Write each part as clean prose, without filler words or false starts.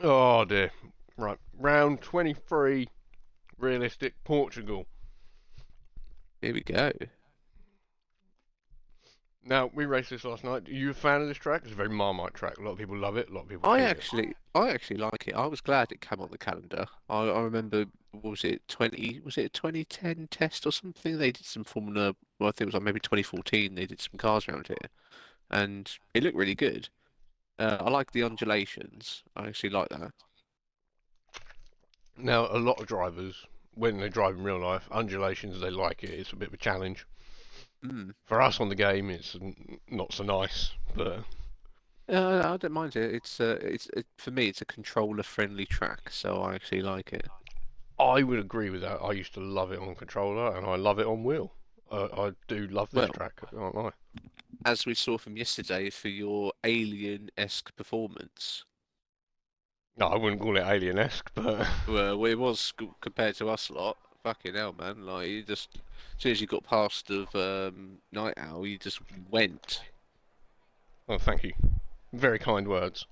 Oh dear. Right, round 23, realistic Portugal. Here we go. Now, we raced this last night. Are you a fan of this track? It's a very Marmite track. A lot of people love it, a lot of people I hate it. actually, I actually like it. I was glad it came on the calendar. I remember, was it a 2010 test or something? They did some Formula, well, I think it was like maybe 2014. They did some cars around here, and it looked really good. I like the undulations. I actually like that. Now, a lot of drivers, when they drive in real life, undulations, they like it. It's a bit of a challenge. Mm. For us on the game, it's not so nice, but I don't mind it. For me, it's a controller-friendly track, so I actually like it. I would agree with that. I used to love it on controller, and I love it on wheel. I do love this Well, track, I can't lie. as we saw from yesterday, for your alien-esque performance. No, I wouldn't call it alien-esque, but Well, it was compared to us lot. Fucking hell, man! Like you just, as soon as you got past of Night Owl, you just went. oh, thank you. Very kind words.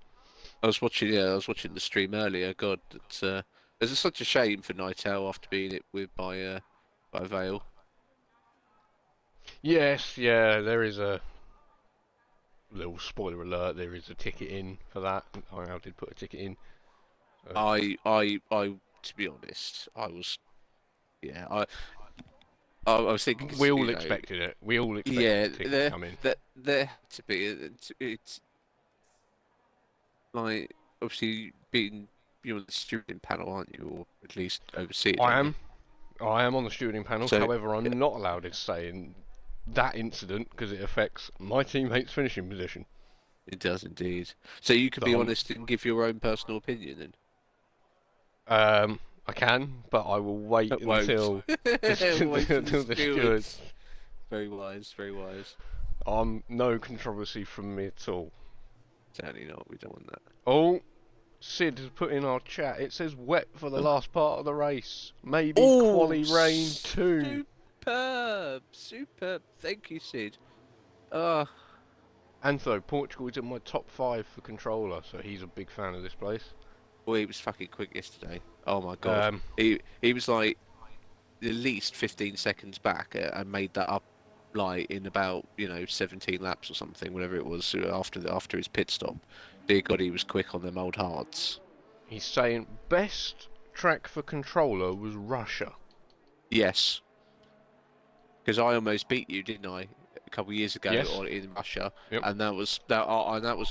I was watching the stream earlier. God, it's such a shame for Night Owl after being it with by Vale. Yes, yeah, there is a little spoiler alert. There is a ticket in for that. I did put a ticket in. Uh, To be honest, yeah, I was thinking, 'cause, we all you know, expected it. We all expected yeah, the ticket to come in. there had to be. It's like obviously being you're on the student panel, aren't you, or at least oversee it, I don't you? am. I am on the stewarding panel. So However, I'm not allowed to say in that incident because it affects my teammate's finishing position. it does indeed. So you can So be honest and give your own personal opinion then. I can, but I will wait It won't. until Wait for the until the stewards. stewards. Very wise, very wise. No controversy from me at all. Certainly not. We don't want that. Oh, Sid has put in our chat. It says wet for the last part of the race. Maybe Oh, quali rain too. superb, superb. Thank you, Sid. Ah, Antho, Portugal is in my top 5 for controller, so he's a big fan of this place. boy, he was fucking quick yesterday. Oh my God, Um, he was like at least 15 seconds back and made that up like in about 17 laps or something, whatever it was after his pit stop. Dear God, he was quick on them old hards. he's saying best track for controller was Russia. Yes, because I almost beat you, didn't I, a couple of years ago Yes. on in Russia, Yep. and that was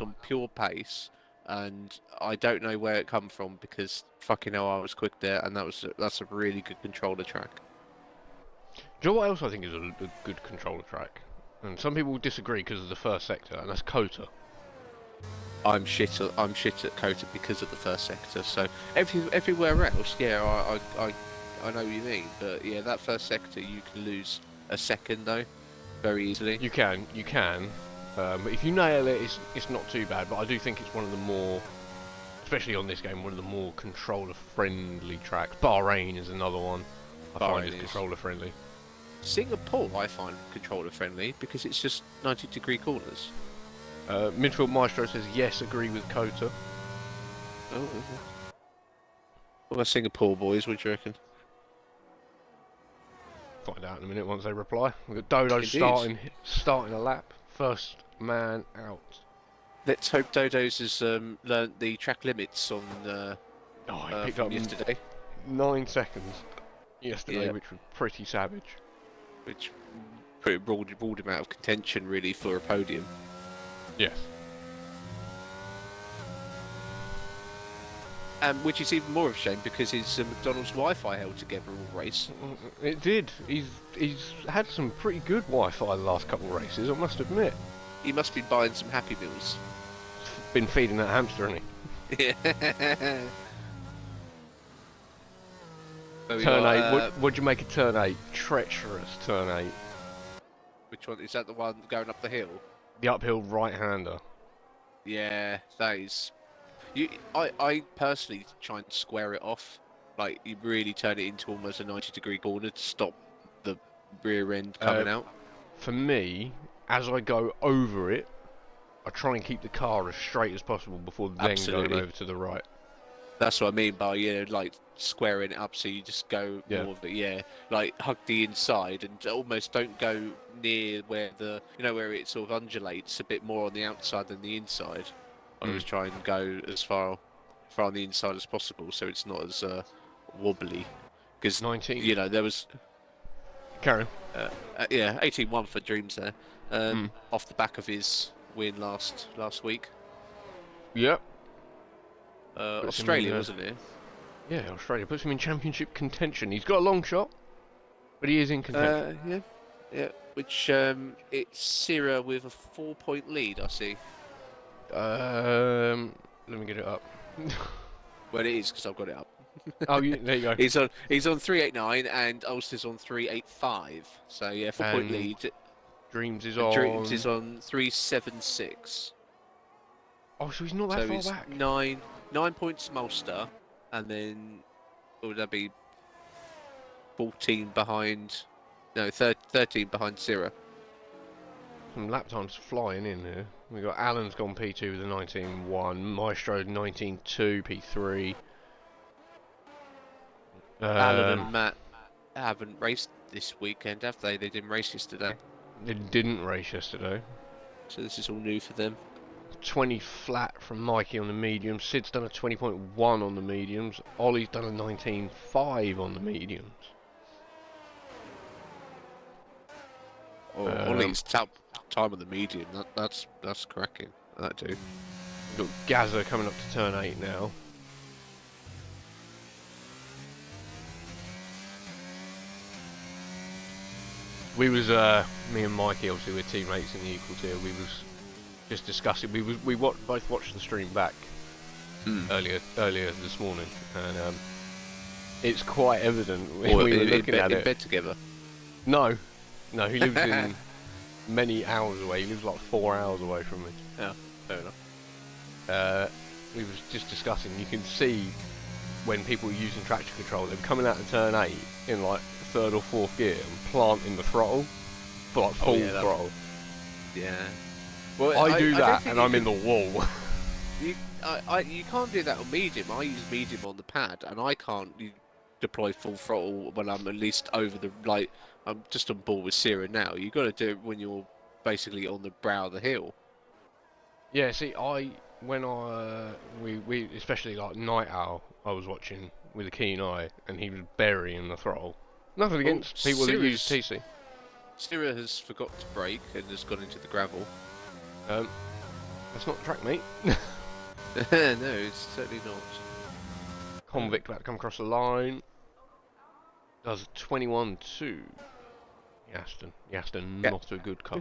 on pure pace, and I don't know where it come from because fucking hell, I was quick there, and that's a really good controller track. Do you know what else I think is a good controller track? And some people disagree because of the first sector, and that's Kota. I'm shit at Kota because of the first sector. So everywhere else, yeah, I know what you mean. But yeah, that first sector you can lose a second though, very easily. You can. But if you nail it, it's not too bad. But I do think it's one of the more, especially on this game, one of the more controller-friendly tracks. Bahrain is another one I find Bahrain is is. controller-friendly. Singapore I find controller friendly because it's just 90-degree corners. Midfield Maestro says yes, agree with Kota. Oh, okay. What about Singapore boys? What do you reckon? Find out in a minute once they reply. We've got Dodo Indeed. starting a lap. First man out. Let's hope Dodo's has learnt the track limits on Oh, he picked from up yesterday, 9 seconds yesterday, yeah, which was pretty savage. which pretty ruled him out of contention really for a podium. Yes. Which is even more of a shame because his McDonald's Wi-Fi held together all race. It did. He's had some pretty good Wi-Fi the last couple of races, I must admit. He must be buying some Happy Meals. Been feeding that hamster, hasn't he? Yeah. So we Turn got, 8. What'd you make of turn 8? Treacherous turn 8. which one is that? The one going up the hill? The uphill right-hander. Yeah, that is. I personally try and square it off. Like you really turn it into almost a 90-degree corner to stop the rear end coming out. For me, as I go over it, I try and keep the car as straight as possible before then going Absolutely. over to the right. That's what I mean by, like squaring it up so you just go Yeah. more of it, like hug the inside and almost don't go near where where it sort of undulates a bit more on the outside than the inside. I always try and go as far on the inside as possible so it's not as wobbly. Because, 19. there was, Karen. 18-1 for Dreams there, off the back of his win last week. Yep. Puts him Australia, in, wasn't it? Yeah, Australia puts him in championship contention. He's got a long shot, but he is in contention. Yeah. Which it's Sierra with a 4-point lead, I see. Let me get it up. Well, it is because I've got it up. Oh, there you go. He's on 389 and Ulster's on 385. So yeah, 4-point lead. Dreams is Dreams is on 376. Oh, so he's not that far back. 9 points from Ulster, and then what would that be? 14 behind. No, 13 behind Sierra. Some lap times flying in here. We got Alan's gone P2 with a 19.1, Maestro 19.2, P3. Alan and Matt haven't raced this weekend, have they? They didn't race yesterday. They didn't race yesterday. So this is all new for them. 20 flat from Mikey on the mediums. Sid's done a 20.1 on the mediums. Ollie's done a 19.5 on the mediums. Ollie's time on the medium. That's cracking. That do. We've got Gaza coming up to turn 8 now. We was me and Mikey, obviously we're teammates in the equal tier. We was just discussing. We both watched the stream back earlier this morning, and it's quite evident when we were looking at it. In bed together. No, he lives in many hours away. He lives like 4 hours away from me. Yeah, fair enough. We was just discussing. You can see when people are using traction control, they're coming out of turn 8 in like 3rd or 4th gear and planting the throttle for like full throttle. Yeah. Well, I do that and I'm in the wall. You can't do that on medium. I use medium on the pad, and I can't deploy full throttle when I'm at least over the I'm just on board with Sierra now. You got to do it when you're basically on the brow of the hill. Yeah. See, we especially like Night Owl, I was watching with a keen eye, and he was burying the throttle. Nothing against people that use TC. Sierra has forgot to brake and has gone into the gravel. That's not the track, mate. No, it's certainly not. Convict about to come across the line. Does 21.2. Yaston, not a good car.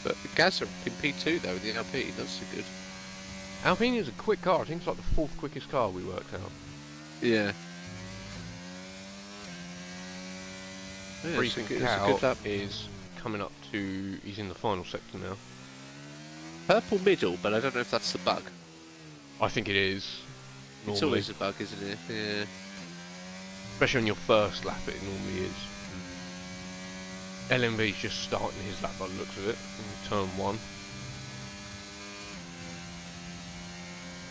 But Gazza in P2 though, in the Alpine, that's a good. Alpine is a quick car. I think it's like the 4th quickest car we worked out. Yeah. Briefing Cow is coming up to. He's in the final sector now. Purple middle, but I don't know if that's the bug. I think it is. Normally. It's always a bug, isn't it? Yeah. Especially on your first lap, it normally is. LMB's just starting his lap by the looks of it in turn 1.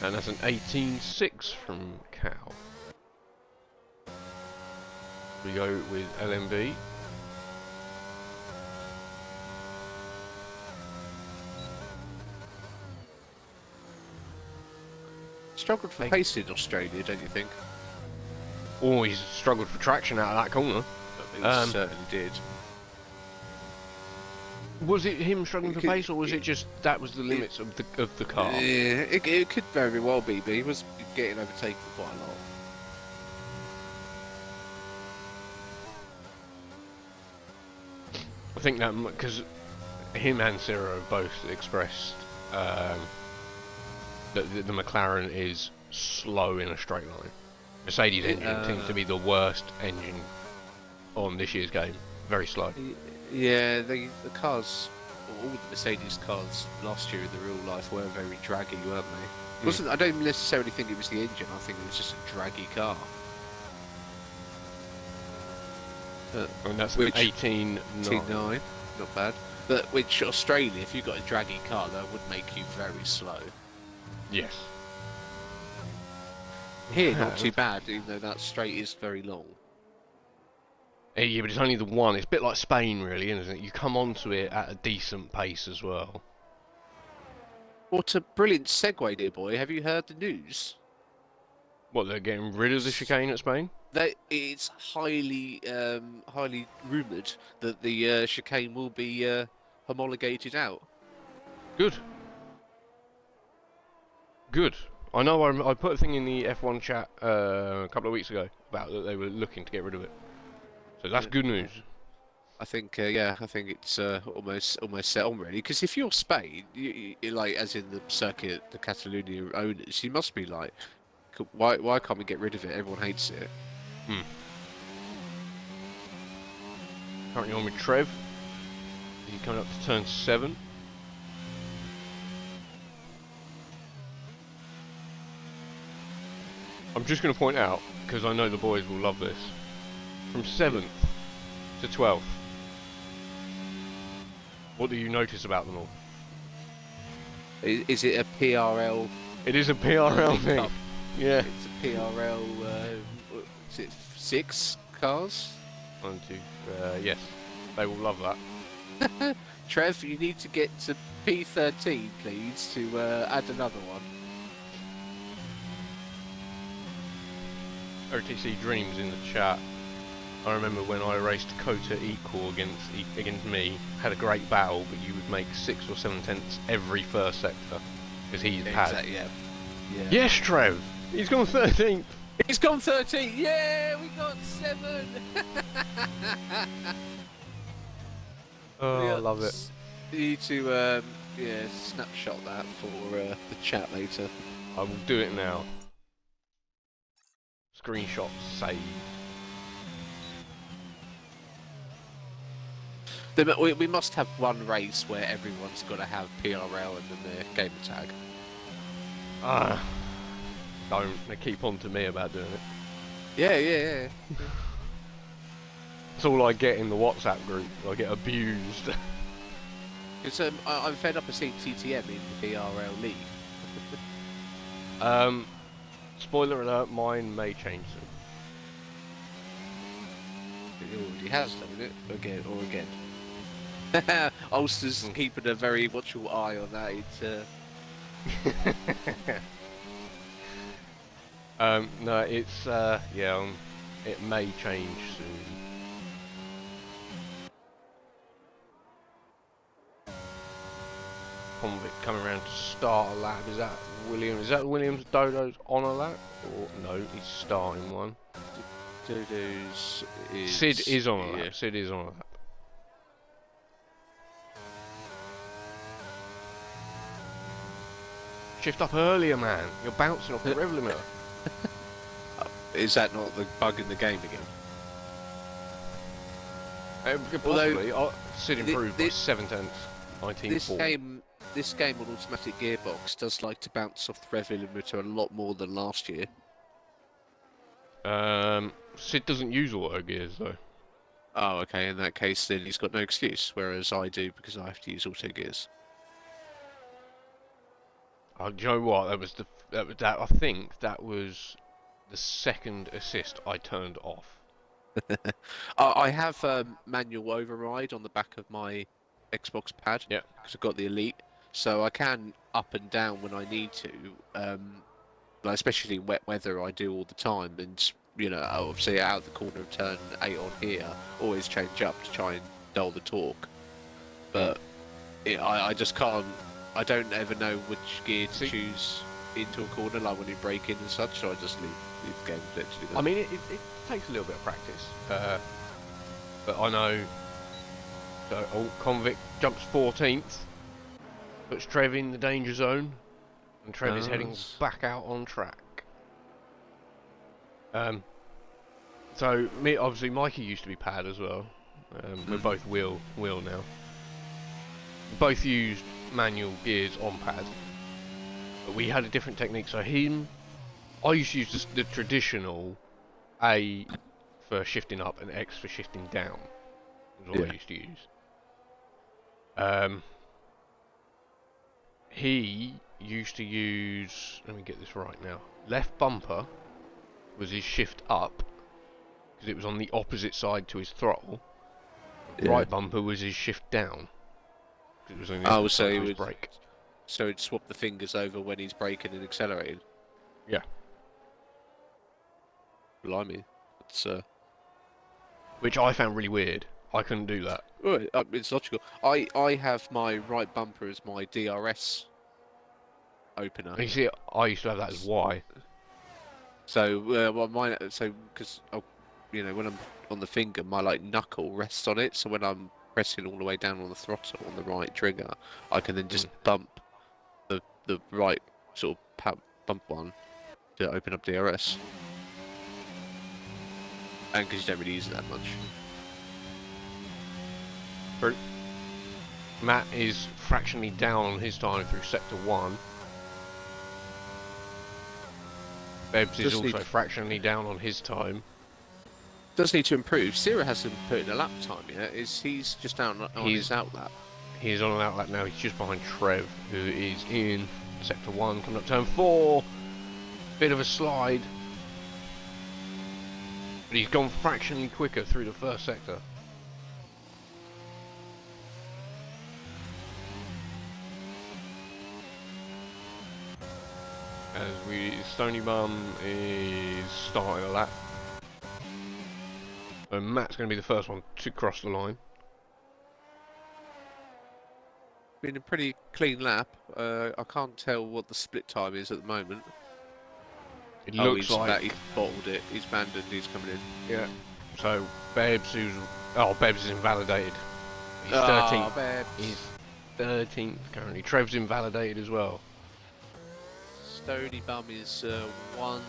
And that's an 18.6 from Cow. We go with LMB. Struggled for pace in Australia, don't you think? Oh, he's struggled for traction out of that corner. He certainly did. Was it him struggling for pace, or was it just that was the limits of the car? Yeah, it could very well be, but he was getting overtaken quite a lot. I think that because him and Ciro both expressed that the McLaren is slow in a straight line. Mercedes engine seems to be the worst engine on this year's game. Very slow. Yeah, the cars, all the Mercedes cars last year in the real life were very draggy, weren't they? I don't necessarily think it was the engine. I think it was just a draggy car. And that's 18.9. Not bad. But which Australia, if you've got a draggy car, that would make you very slow. Yes. Here, not too bad, even though that straight is very long. Yeah, but it's only the one. It's a bit like Spain, really, isn't it? You come onto it at a decent pace as well. What a brilliant segue, dear boy. Have you heard the news? What, they're getting rid of the chicane at Spain? It's highly rumoured that the chicane will be homologated out. Good. Good. I know I put a thing in the F1 chat a couple of weeks ago about that they were looking to get rid of it. So that's good news. I think I think it's almost set on really. Because if you're Spain, you like as in the circuit, the Catalonia owners, you must be like, why can't we get rid of it? Everyone hates it. Currently on with Trev. He's coming up to turn 7. I'm just going to point out, because I know the boys will love this, from 7th to 12th, what do you notice about them all? Is it a PRL? It is a PRL thing. Cup? Yeah. It's a PRL. Is it 6 cars? 1, 2, yes. They will love that. Trev, you need to get to P13, please, to add another one. OTC Dreams in the chat. I remember when I raced Kota Equal against me, had a great battle, but you would make 6 or 7 tenths every first sector because he's pad. Exactly, yeah. Yes, Trev. He's gone 13th. He's gone 13. Yeah, we got 7. Oh, I love it. You need to snapshot that for the chat later. I will do it now. Screenshot saved. We must have one race where everyone's got to have PRL and then their gamer tag. Don't. They keep on to me about doing it. Yeah. That's all I get in the WhatsApp group. I get abused. Because I'm fed up of seeing TTM in the PRL league. Spoiler alert, mine may change soon. It already has, doesn't it? Again. Ulster's keeping a very watchful eye on that. No, it's it may change soon. Convict coming around to start a lap. Is that Williams? Is that Williams Dodo's on a lap? Or no, he's starting one. Dodo's is... Sid is on a lap. Sid is on a lap. Shift up earlier, man. You're bouncing off the rev limiter. Is that not the bug in the game again? Possibly. Sid improved by 7 tenths. 19.4. This game on automatic gearbox does like to bounce off the rev limiter a lot more than last year. Sid doesn't use auto gears though. Oh, okay. In that case, then he's got no excuse. Whereas I do because I have to use auto gears. Do you know what? I think that was the second assist I turned off. I have manual override on the back of my Xbox pad. Yeah. Because I've got the Elite, so I can up and down when I need to. Like especially in wet weather, I do all the time, and obviously out of the corner of turn 8 on here, always change up to try and dull the torque. But I just can't. I don't ever know which gear to choose into a corner, like when you break in and such. So I just leave the game to do that. I mean, it takes a little bit of practice, but I know. So, Convict jumps 14th, puts Trev in the danger zone, and Trev is heading back out on track. So obviously Mikey used to be pad as well. We're both wheel now. Both used manual gears on pad, but we had a different technique. So I used to use the traditional A for shifting up and X for shifting down. Was what I used to use. He used to use, let me get this right now, left bumper was his shift up, because it was on the opposite side to his throttle. Yeah. Right bumper was his shift down, because it was on the Oh, opposite so side he to his would brake. so he'd swap the fingers over when he's braking and accelerating. Yeah. Blimey, that's Which I found really weird. I couldn't do that. well, it's logical. I have my right bumper as my DRS opener. And you see, I used to have that as Y. So well, mine because you know, when I'm on the finger, my like knuckle rests on it. So when I'm pressing all the way down on the throttle on the right trigger, I can then just bump the right sort of bump one to open up DRS. And because you don't really use it that much. True. Matt is fractionally down on his time through sector 1. Bebbs is also fractionally down on his time. Does need to improve. Sierra hasn't put in a lap time yet. He's just down on his outlap. He's on an outlap now. He's just behind Trev, who is in sector 1, coming up turn 4. Bit of a slide. But he's gone fractionally quicker through the first sector. Stony Bum is starting a lap. And Matt's going to be the first one to cross the line. Been a pretty clean lap. I can't tell what the split time is at the moment. It looks like he's bottled it. He's abandoned. He's coming in. Yeah. So Bebbs, Bebbs is invalidated. He's 13th. Bebbs. He's 13th currently. Trev's invalidated as well. Stony Bum is 1/10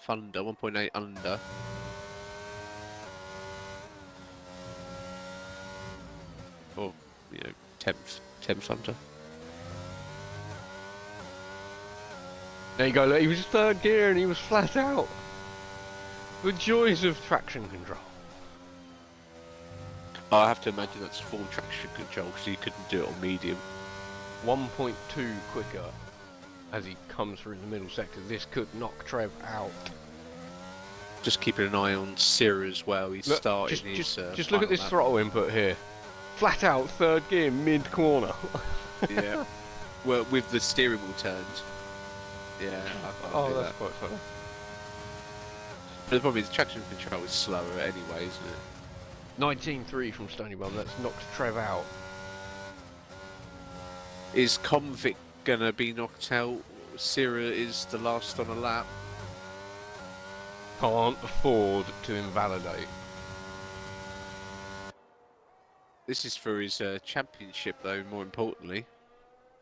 under, 1.8 under. Or, you know, 10th under. There you go, look, he was third gear and he was flat out. The joys of traction control. I have to imagine that's full traction control because he couldn't do it on medium. 1.2 quicker as he comes through the middle sector. This could knock Trev out. Just keeping an eye on Sierra as well. He's starting his just look at this throttle input here. Flat out third gear mid corner. Yeah. Well, with the steering wheel turned. Yeah. That's quite funny. But the problem is traction control is slower anyway, isn't it? 19.3 from Stony Bum. That's knocked Trev out. Is Convict gonna be knocked out? Sierra is the last on a lap. Can't afford to invalidate. This is for his championship, though. More importantly,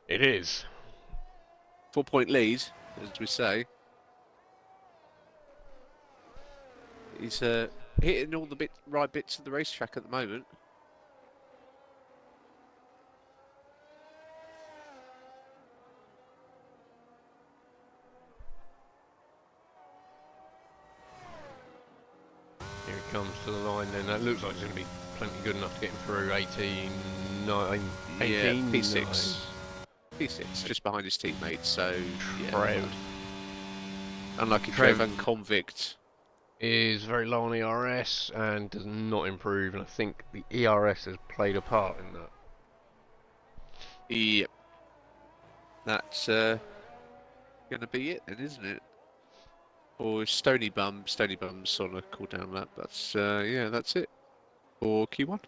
It is. 4-point lead, as we say. He's hitting all the right bits of the racetrack at the moment. Here he comes to the line then. That looks like it's going to be plenty good enough to get him through 18, 9, 18, yeah, P6. 9. P6, just behind his teammates, so yeah. Trev Unlucky Trev and Convict. Is very low on ERS and does not improve, and I think the ERS has played a part in that. Yep. That's going to be it then, isn't it? Or Stony Bum's on a cool down lap. That's yeah, that's it. Or Q1.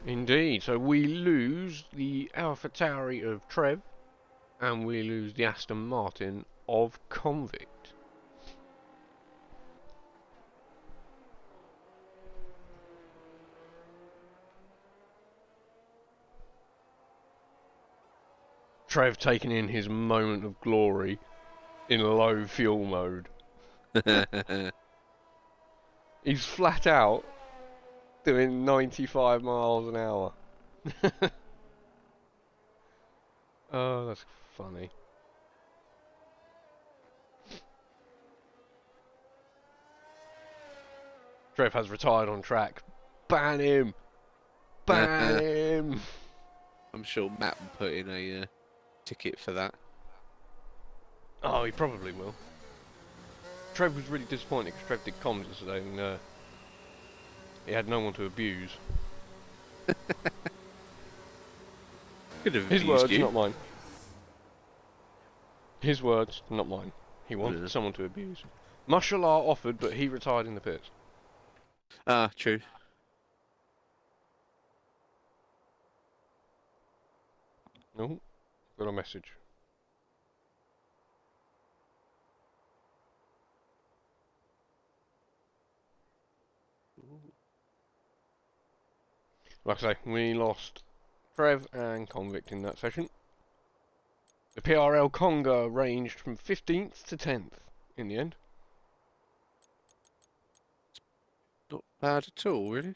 Indeed. So we lose the Alpha Tauri of Trev, and we lose the Aston Martin of Convict. Trev taking in his moment of glory in low fuel mode. He's flat out doing 95 miles an hour. Oh, that's funny. Trev has retired on track. Ban him! Ban him! I'm sure Matt will put in a ticket for that. Oh, he probably will. Trev was really disappointed because Trev did comms yesterday and he had no one to abuse. Could have His abused words, you. not mine. His words, not mine. He wanted someone to abuse. Mashallah offered, but he retired in the pits. Ah, true. No, got a message. Like I say, we lost Trev and Convict in that session. The PRL Conga ranged from 15th to 10th in the end. Not bad at all, really.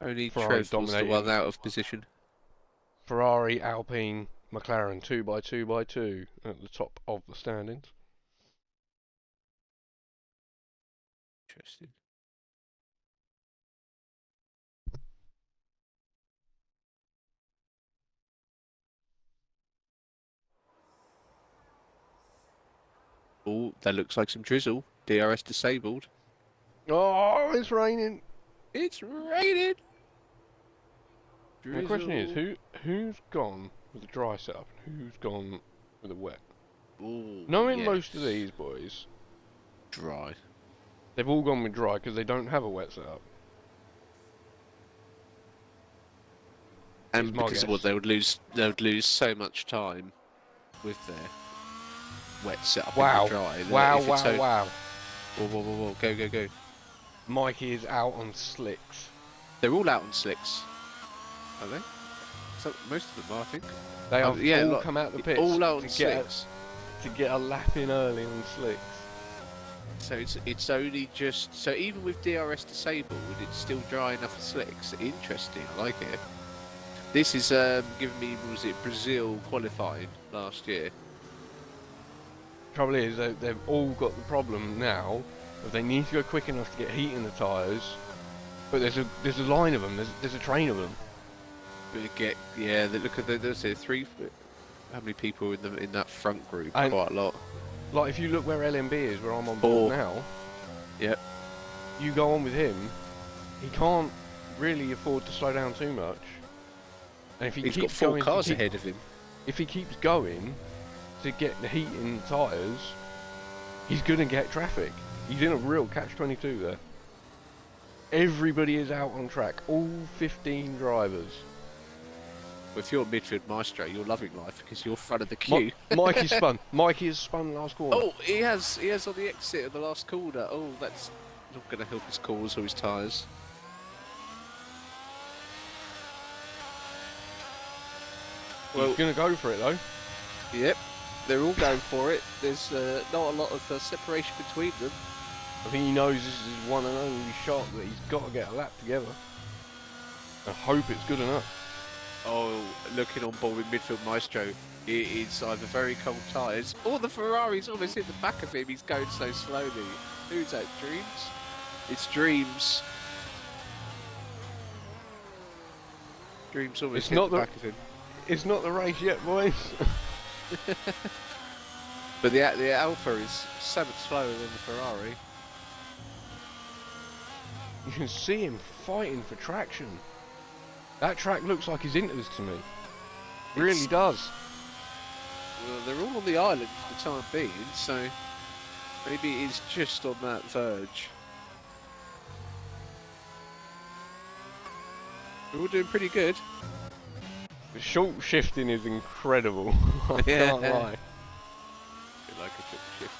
Only Ferrari Trev was the one dominating. out of position. Ferrari, Alpine, McLaren 2x2x2 at the top of the standings. Interesting. Oh, that looks like some drizzle. DRS disabled. Oh, it's raining! It's raining! The question is, Drizzle. who's gone with the dry setup and who's gone with the wet? Oh, Knowing yes. most of these boys, Dry. they've all gone with dry because they don't have a wet setup. And Is my because of what guess. they would lose so much time with their wet setup Wow. in the dry. Wow, if it's wow. Whoa, whoa, whoa, whoa, go, go, go. Mikey is out on slicks. They're all out on slicks. Are they? So, most of them are, I think. They have yeah, all like, come out the pits all out on to get slicks. to get a lap in early on slicks. So it's only just... So even with DRS disabled, it's still dry enough for slicks. Interesting, I like it. This is giving me, was it Brazil qualifying last year? Trouble is, they've all got the problem now of they need to go quick enough to get heat in the tyres, but there's a line of them. There's a train of them. Look at there's three. How many people in that front group? And Quite a lot. like if you look where LMB is, where I'm on Four. board now. Yep. You go on with him, he can't really afford to slow down too much. And if he He's got keeps 4 going, cars ahead of him. if he keeps going to get the heat in the tyres, he's gonna get traffic. He's in a real catch-22 there. Everybody is out on track, all 15 drivers. Well, if you're midfield maestro, you're loving life because you're front of the queue. Mikey spun. Mikey has spun last corner. Oh, he has on the exit of the last corner. Oh, that's not going to help his cause or his tyres. Well, he's going to go for it though. Yep, they're all going for it. There's not a lot of separation between them. I think he knows this is his one and only shot that he's got to get a lap together. I hope it's good enough. Oh, looking on board with midfield maestro, it's either very cold tyres or the Ferrari's almost hit the back of him. He's going so slowly. Who's that? Dreams? It's Dreams. Dreams almost hit the back of him. It's not the race yet, boys. But the Alpha is so much slower than the Ferrari. You can see him fighting for traction. That track looks like his Inters to me. Really does. Well, they're all on the island for the time being, so maybe it is just on that verge. We're all doing pretty good. The short shifting is incredible. I Yeah. can't lie. Like a short shift.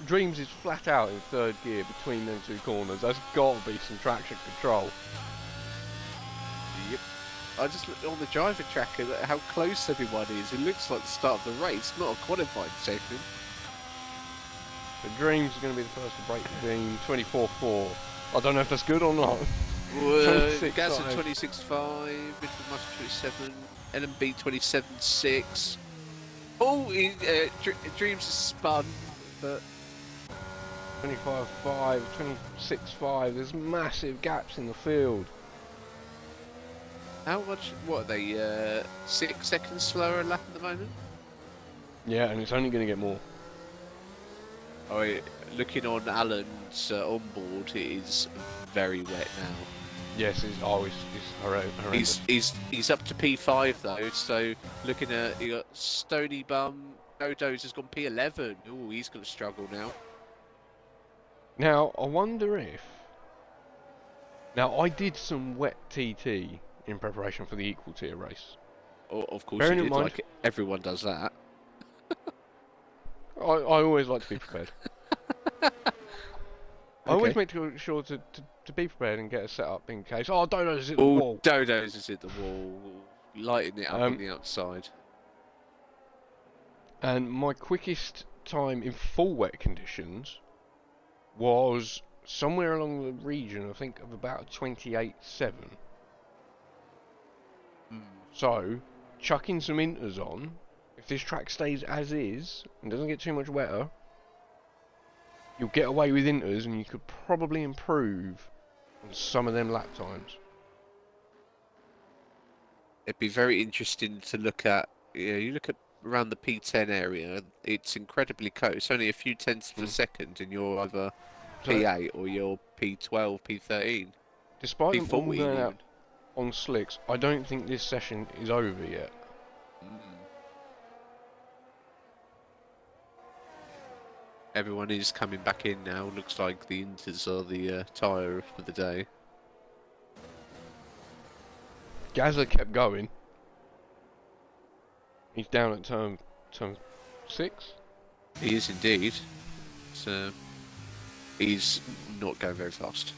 Dreams is flat out in third gear between them two corners. There's got to be some traction control. Yep. I just looked on the driver tracker at how close everyone is. It looks like the start of the race, not a qualifying session. The Dreams is going to be the first to break the beam. 24.4. I don't know if that's good or not. Gas at 26.5, Midfield Master 27, LMB 27.6. Oh, Dreams is spun, but 25.5, 26.5. There's massive gaps in the field. how much? What are they? 6 seconds slower a lap at the moment. Yeah, and it's only going to get more. Oh, looking on Alan's onboard, it is very wet now. Yes, it's horrendous. He's up to P5 though. So looking at you got Stony Bum, Dodo's has gone P11. Oh, he's going to struggle now. Now, I wonder if... Now, I did some wet TT in preparation for the equal tier race. Oh, of course Bearing you in did, mind, like everyone does that. I always like to be prepared. I always Okay. make sure to be prepared and get a set up in case. Oh, Dodo's hit the Oh, wall. Dodo's is at the wall, lighting it up on Um, the outside. And my quickest time in full wet conditions was somewhere along the region, I think, of about 28.7. So, chucking some inters on, if this track stays as is and doesn't get too much wetter, you'll get away with inters and you could probably improve on some of them lap times. It'd be very interesting to look at. Yeah, you look at around the P10 area. It's incredibly close. It's only a few tenths of a second, and you're either So, P8 or you're P12, P13, despite them all P14 going even. out on slicks, I don't think this session is over yet. Everyone is coming back in now. Looks like the Inters are the tyre for the day. Gazza kept going. He's down at turn 6. He is indeed. So he's not going very fast.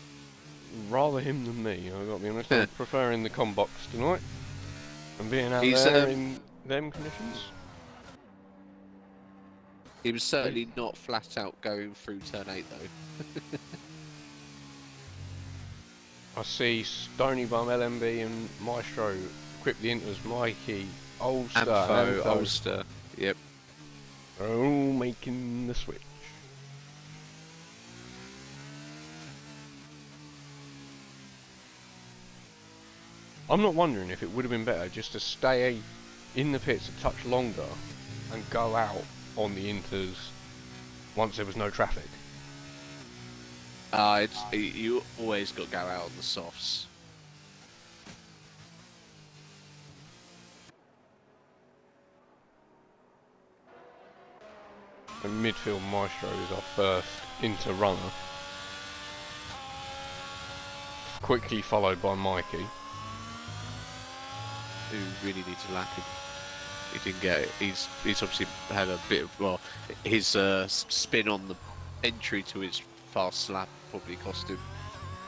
Rather him than me, I've got to be honest. I'm preferring the combox tonight. And being out He's, there in them conditions. He was certainly not flat out going through turn 8 though. I see Stony Bum, LMB and Maestro equip the Inters, Mikey, Ulster, Ampho, Antho, Ulster. Yep. are all making the switch. I'm not wondering if it would have been better just to stay in the pits a touch longer and go out on the Inters once there was no traffic. You always got to go out on the softs. And midfield Maestro is our first Inter runner. Quickly followed by Mikey. Who really needs a lap in. He didn't get it. He's obviously had a bit of, well, his spin on the entry to his fast lap probably cost him.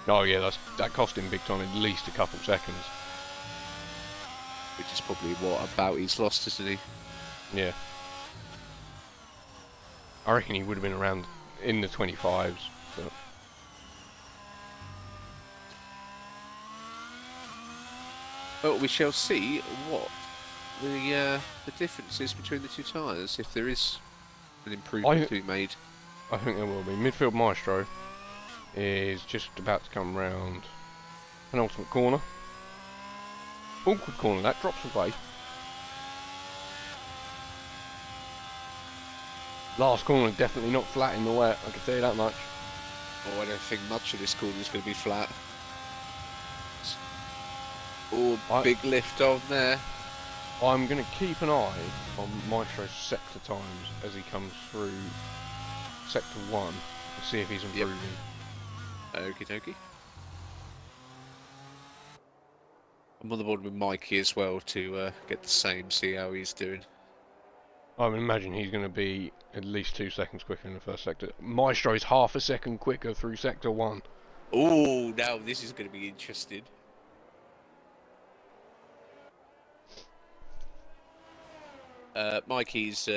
Oh yeah, that cost him big time, at least a couple seconds. Which is probably what about he's lost, isn't he? Yeah. I reckon he would have been around in the 25s, but... Well, we shall see what the difference is between the two tyres, if there is an improvement to be made. I think there will be. Midfield Maestro is just about to come round penultimate corner. Awkward corner, that drops away. Last corner definitely not flat in the wet, I can tell you that much. Oh, I don't think much of this corner is going to be flat. Oh, big lift on there. I'm going to keep an eye on Maestro's sector times as he comes through sector 1 and see if he's improving. Okie dokie. I'm on the board with Mikey as well to get the same, see how he's doing. I would imagine he's going to be at least 2 seconds quicker in the first sector. Maestro is half a second quicker through sector 1. Oh, now this is going to be interesting. Mikey's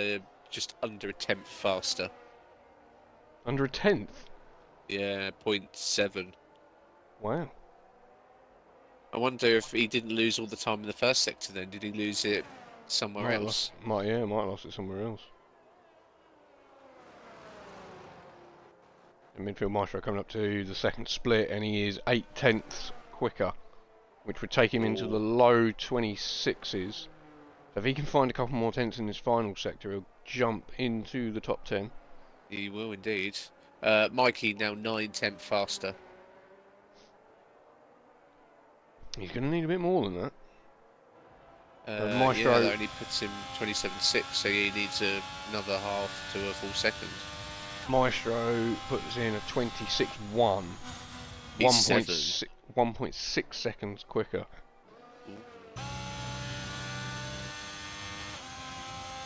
just under a tenth faster. Under a tenth? Yeah, 0.7. Wow. I wonder if he didn't lose all the time in the first sector then. Did he lose it somewhere else? Might have lost it somewhere else. The midfield Maestro coming up to the second split and he is 0.8 quicker, which would take him into the low 26s. So if he can find a couple more tenths in this final sector, he'll jump into the top 10. He will indeed. Mikey now 9/10 faster. He's going to need a bit more than that. Yeah, that only puts him 27.6, so he needs another half to a full second. Maestro puts in a 26.1. 1.6 seconds quicker. Ooh.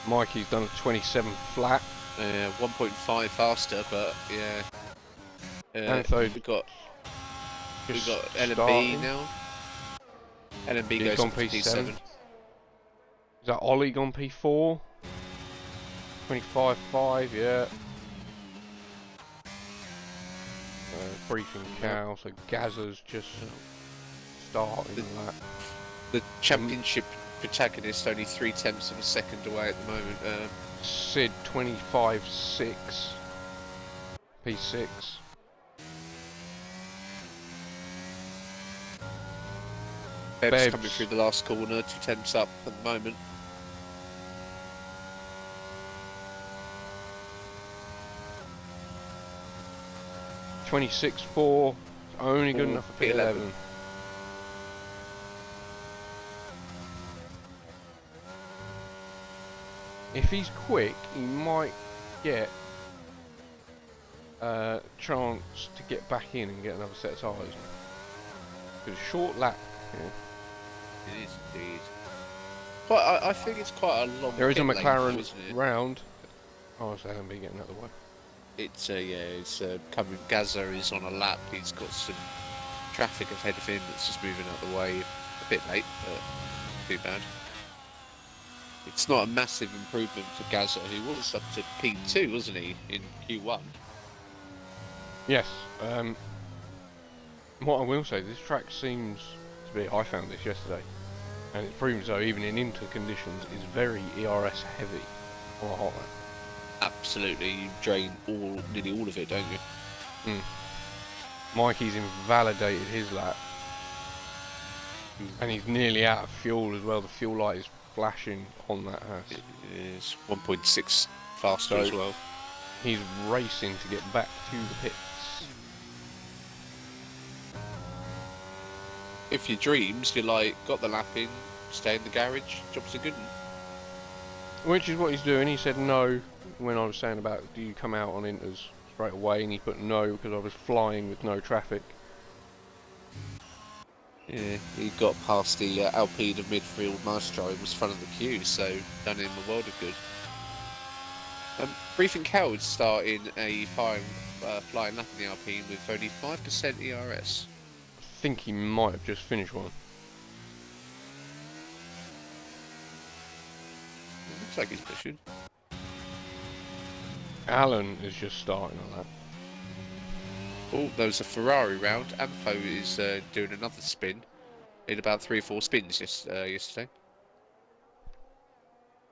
Mikey's done a 27 flat. 1.5 faster, but yeah. We've got LMB now. LMB goes gone to P7. Is that Ollie gone P4? 25.5, yeah. Briefing cow, so Gazza's just starting that. The championship protagonist only 0.3 of a second away at the moment. Sid 25.6, P6. Beb's coming through the last corner, 2/10 up at the moment. .26.4, only good enough for P11. If he's quick, he might get a chance to get back in and get another set of tyres. It's a short lap here. It is indeed. But I think it's quite a long. There is a McLaren lane, isn't it? round. Oh, it's LMB getting out of the way. It's it's coming. Gaza is on a lap. He's got some traffic ahead of him that's just moving out the way. A bit late, but not too bad. It's not a massive improvement for Gaza, who was up to P2, wasn't he, in Q1? Yes. What I will say, this track seems to be. I found this yesterday, and it proves so even in inter conditions is very ERS heavy on a hot lap. Absolutely, you drain nearly all of it, don't you? Mikey's invalidated his lap, and he's nearly out of fuel as well. The fuel light is flashing on that house. It is 1.6 faster as well. He's racing to get back to the pits. If your dreams, you're like, got the lap in, stay in the garage, job's a good one. Which is what he's doing. He said no when I was saying about do you come out on inters straight away, and he put no because I was flying with no traffic. Yeah, he got past the Alpine of midfield Maestro and was front of the queue, so done him a world of good. Briefing Coward starting a flying lap in the Alpine with only 5% ERS. I think he might have just finished one. Looks like he's pushing. Alan is just starting on that. Oh, there was a Ferrari round. Anfo is doing another spin in about 3 or 4 spins yesterday.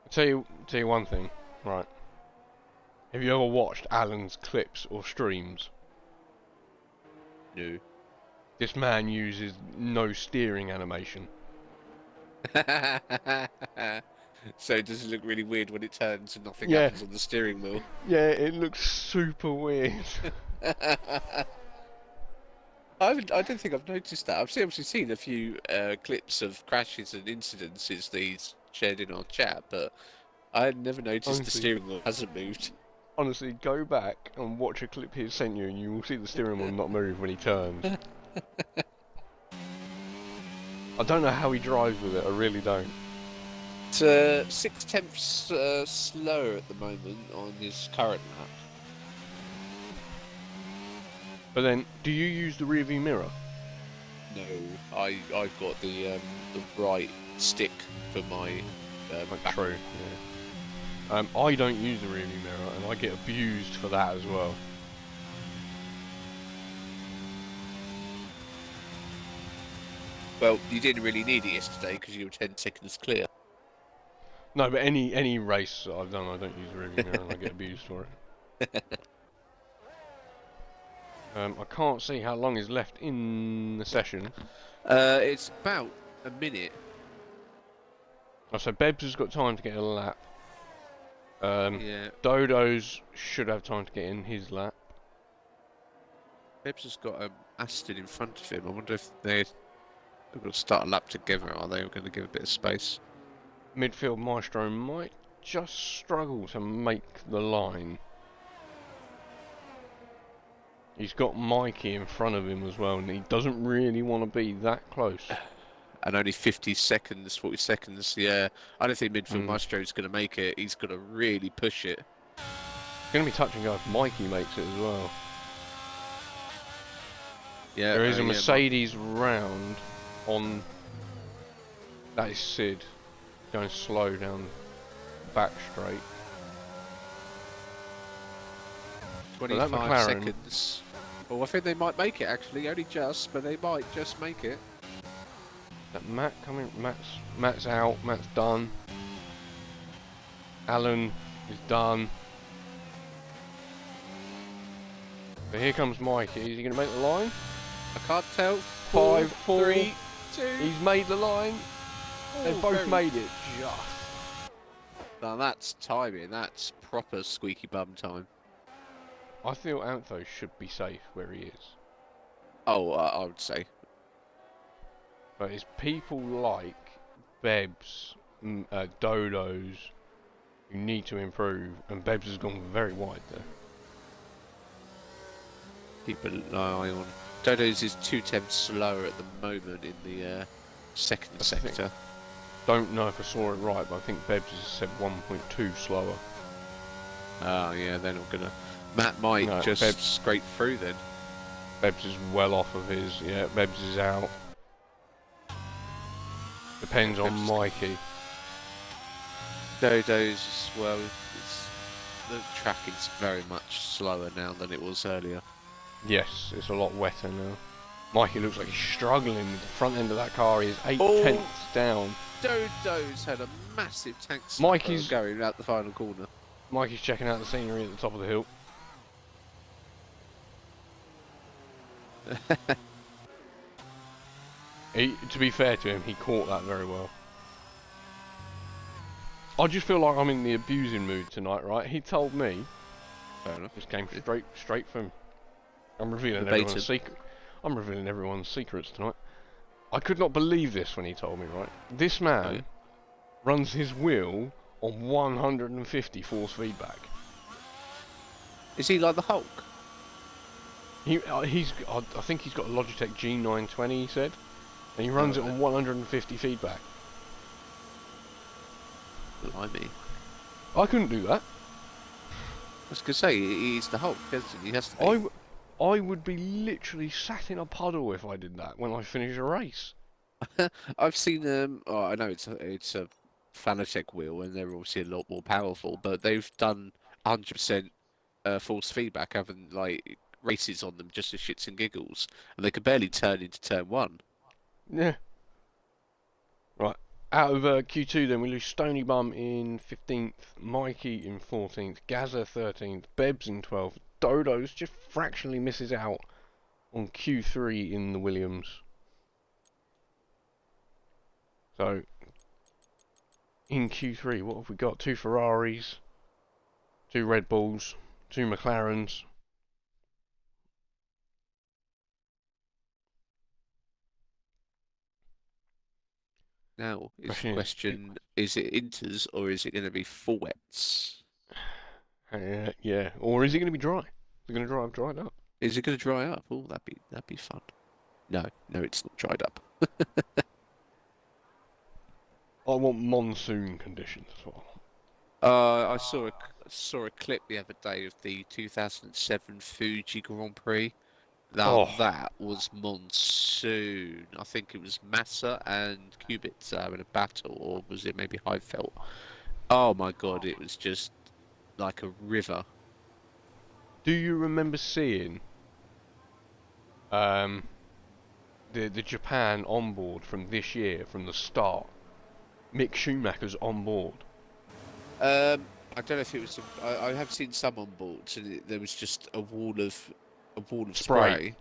I'll tell you one thing, right? Have you ever watched Alan's clips or streams? No. This man uses no steering animation. So does it look really weird when it turns and nothing happens on the steering wheel? Yeah, it looks super weird. I don't think I've noticed that. I've obviously seen a few clips of crashes and incidences that he's shared in our chat, but I had never noticed the steering wheel hasn't moved. Honestly, go back and watch a clip he sent you and you will see the steering wheel not move when he turns. I don't know how he drives with it, I really don't. It's 0.6 slower at the moment on his current lap. But then, do you use the rear view mirror? No, I've got the right stick for my back. True, yeah. I don't use the rear view mirror and I get abused for that as well. Well, you didn't really need it yesterday because you were 10 seconds clear. No, but any race that I've done, I don't use the rear view mirror and I get abused for it. I can't see how long is left in the session. It's about a minute. Oh, so Bebs has got time to get a lap. Yeah, Dodo's should have time to get in his lap. Bibbs has got Aston in front of him. I wonder if they're going to start a lap together. Are they going to give a bit of space? Midfield Maestro might just struggle to make the line. He's got Mikey in front of him as well, and he doesn't really want to be that close. And only 50 seconds, 40 seconds. Yeah, I don't think midfield Maestro is going to make it. He's going to really push it. It's going to be touch and go if Mikey makes it as well. Yeah, there is a Mercedes round on. That is Sid going slow down back straight. 25 seconds. Oh, I think they might make it actually, only just, but they might just make it. That Matt coming? Matt's out. Matt's done. Alan is done. But here comes Mikey. Is he going to make the line? I can't tell. 5, 4, 3, 2. He's made the line. They've both made it just. Now that's timing. That's proper squeaky bum time. I feel Anthos should be safe where he is. Oh, I would say. But it's people like Bebs, Dodos, who need to improve, and Bebs has gone very wide there. Keep an eye on. Dodo's is 2 tenths slower at the moment in the second sector. Don't know if I saw it right, but I think Bebs has said 1.2 slower. Oh yeah, they're not gonna. Matt might just Bebs, scrape through then. Bebs is well off of his. Yeah, Bebs is out. Depends on Mikey. Dodo's as well. The track is very much slower now than it was earlier. Yes, it's a lot wetter now. Mikey looks like he's struggling with the front end of that car. He is 8 tenths down. Dodo's had a massive tank Mikey's going out the final corner. Mikey's checking out the scenery at the top of the hill. To be fair to him, he caught that very well. I just feel like I'm in the abusing mood tonight, right? He told me. Fair enough. This came straight from. I'm revealing everyone's secret. I'm revealing everyone's secrets tonight. I could not believe this when he told me, right? This man runs his wheel on 150 force feedback. Is he like the Hulk? I think he's got a Logitech G920, he said. And he runs it on 150 feedback. Blimey. I couldn't do that. I was going to say, he's the Hulk, isn't he? He has to be. I would be literally sat in a puddle if I did that when I finish a race. I've seen oh, I know it's a Fanatec wheel and they're obviously a lot more powerful, but they've done 100% force feedback, having like races on them just for shits and giggles, and they could barely turn into turn 1. Yeah. Right. Out of Q2 then we lose Stony Bum in 15th, Mikey in 14th, Gaza 13th, Bebs in 12th, Dodo's just fractionally misses out on Q3 in the Williams. So, in Q3, what have we got? 2 Ferraris, 2 Red Bulls, 2 McLarens. Now, is the question, is it Inters or is it going to be full wets? Yeah, or is it going to be dry? Is it going to dry up? Is it going to dry up? Oh, that'd be fun. No, it's not dried up. I want monsoon conditions as well. I saw a clip the other day of the 2007 Fuji Grand Prix. That was monsoon. I think it was Massa and Kubica in a battle, or was it maybe Heifeld? Oh my god, it was just like a river. Do you remember seeing the Japan onboard from this year, from the start? Mick Schumacher's on board. I don't know if it was. I have seen some on boards, and there was just a wall of spray.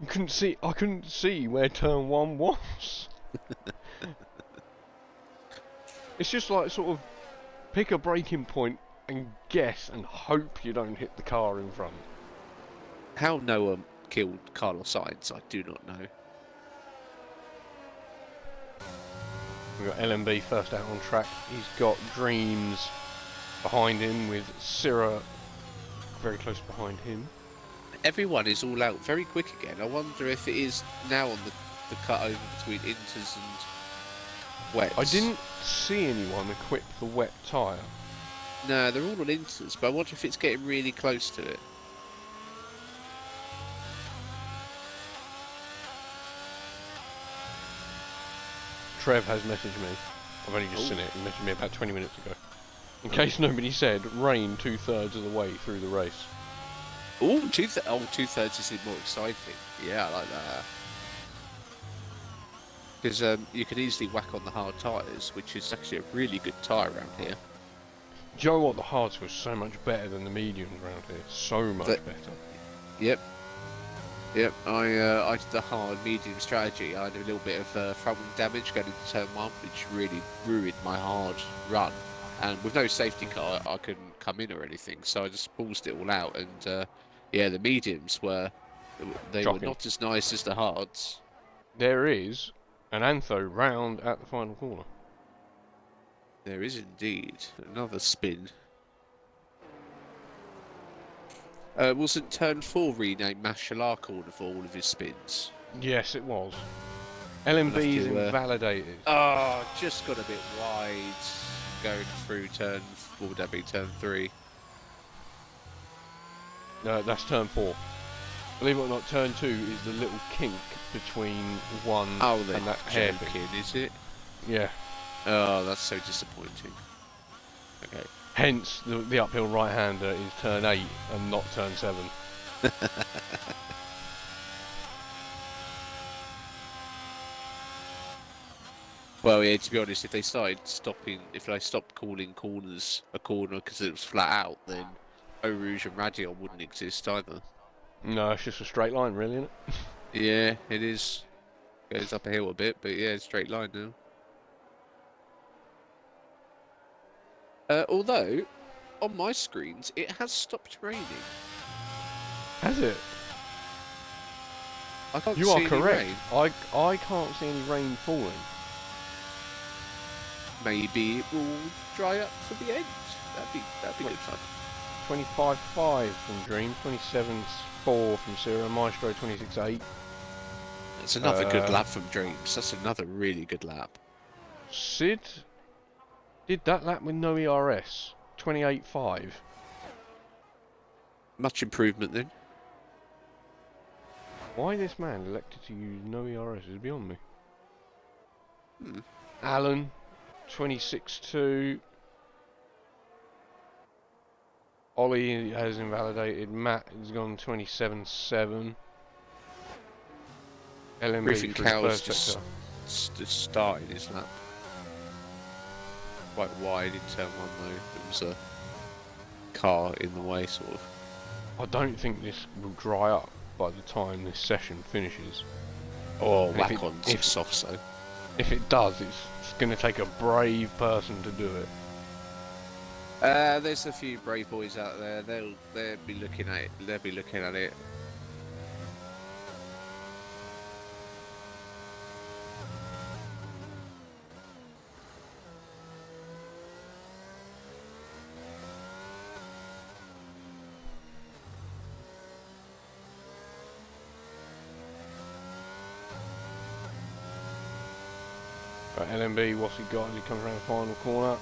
You couldn't see. I couldn't see where turn 1 was. It's just like sort of pick a breaking point and guess and hope you don't hit the car in front. How Noah killed Carlos Sainz, I do not know. We've got LMB first out on track. He's got Dreams behind him with Syrah very close behind him. Everyone is all out very quick again. I wonder if it is now on the cut over between inters and wets. I didn't see anyone equip the wet tyre. No, they're all on inters, but I wonder if it's getting really close to it. Trev has messaged me. I've only just seen it. He messaged me about 20 minutes ago. In case nobody said, rain 2/3 of the way through the race. Ooh, two-thirds is more exciting. Yeah, I like that. Because you can easily whack on the hard tyres, which is actually a really good tyre around here. Do you know what? The hards were so much better than the mediums around here. So much better. Yep. Yep, I did the hard medium strategy. I had a little bit of front wing damage going into turn 1, which really ruined my hard run. And with no safety car, I couldn't come in or anything, so I just paused it all out. And yeah, the mediums were not as nice as the hards. There is an Antho round at the final corner. There is indeed another spin. Wasn't turn 4 renamed Mashallah corner for all of his spins? Yes, it was. LMB's invalidated. Oh, just got a bit wide going through turn. What would that be? Turn 3. No, that's turn 4. Believe it or not, turn 2 is the little kink between 1 and that hairpin. Is it? Yeah. Oh, that's so disappointing. Okay. Hence, the uphill right-hander is turn 8 and not turn 7. Well, yeah, to be honest, if they stopped calling corners a corner because it was flat out, then Eau Rouge and Radion wouldn't exist either. No, it's just a straight line, really, isn't it? Yeah, it is. Goes up a hill a bit, but yeah, it's straight line now. Although, on my screens, it has stopped raining. Has it? I can't you see are any correct. rain. I can't see any rain falling. Maybe it will dry up for the end. That'd be good fun. 25.5 from Dream, 27.4 from Syrah, Maestro 26.8. That's another good lap from Dreams. That's another really good lap. Sid did that lap with no ERS, 28.5. Much improvement then. Why this man elected to use no ERS is beyond me. Hmm. Alan, 26.2. Ollie has invalidated. Matt has gone 27.7. LMB Briefing for Cow's his first just starting his lap. Quite wide in turn 1 though. There was a car in the way, sort of. I don't think this will dry up by the time this session finishes. Or whack on some soft so. If it does, it's going to take a brave person to do it. There's a few brave boys out there. They'll be looking at it. They'll be looking at it. Right, LMB, what's he got as he comes around the final corner?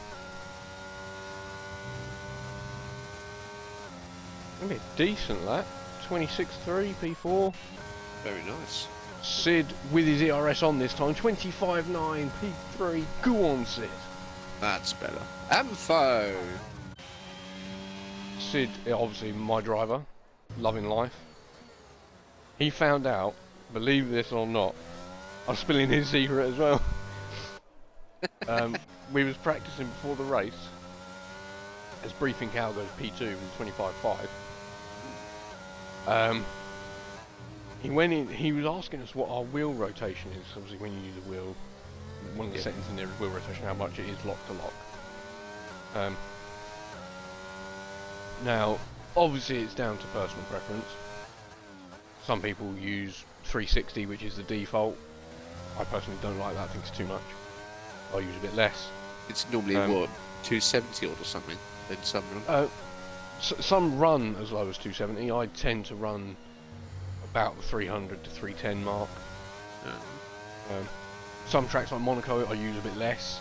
Gonna be a decent lap. 26.3 P4. Very nice. Sid with his ERS on this time. 25.9 P3. Go on, Sid. That's better. Amfo. Sid, obviously my driver, loving life. He found out, believe this or not, I'm spilling his secret as well. We was practicing before the race. As Briefing Cow goes P2 with 25.5. He went in. He was asking us what our wheel rotation is. Obviously, when you use a wheel, one of the settings in there is wheel rotation. How much it is lock to lock. Now, obviously it's down to personal preference. Some people use 360, which is the default. I personally don't like that, I think it's too much. I use a bit less. It's normally what, 270 odd or something in some run? Some run as low as 270. I tend to run about the 300 to 310 mark. Some tracks like Monaco I use a bit less,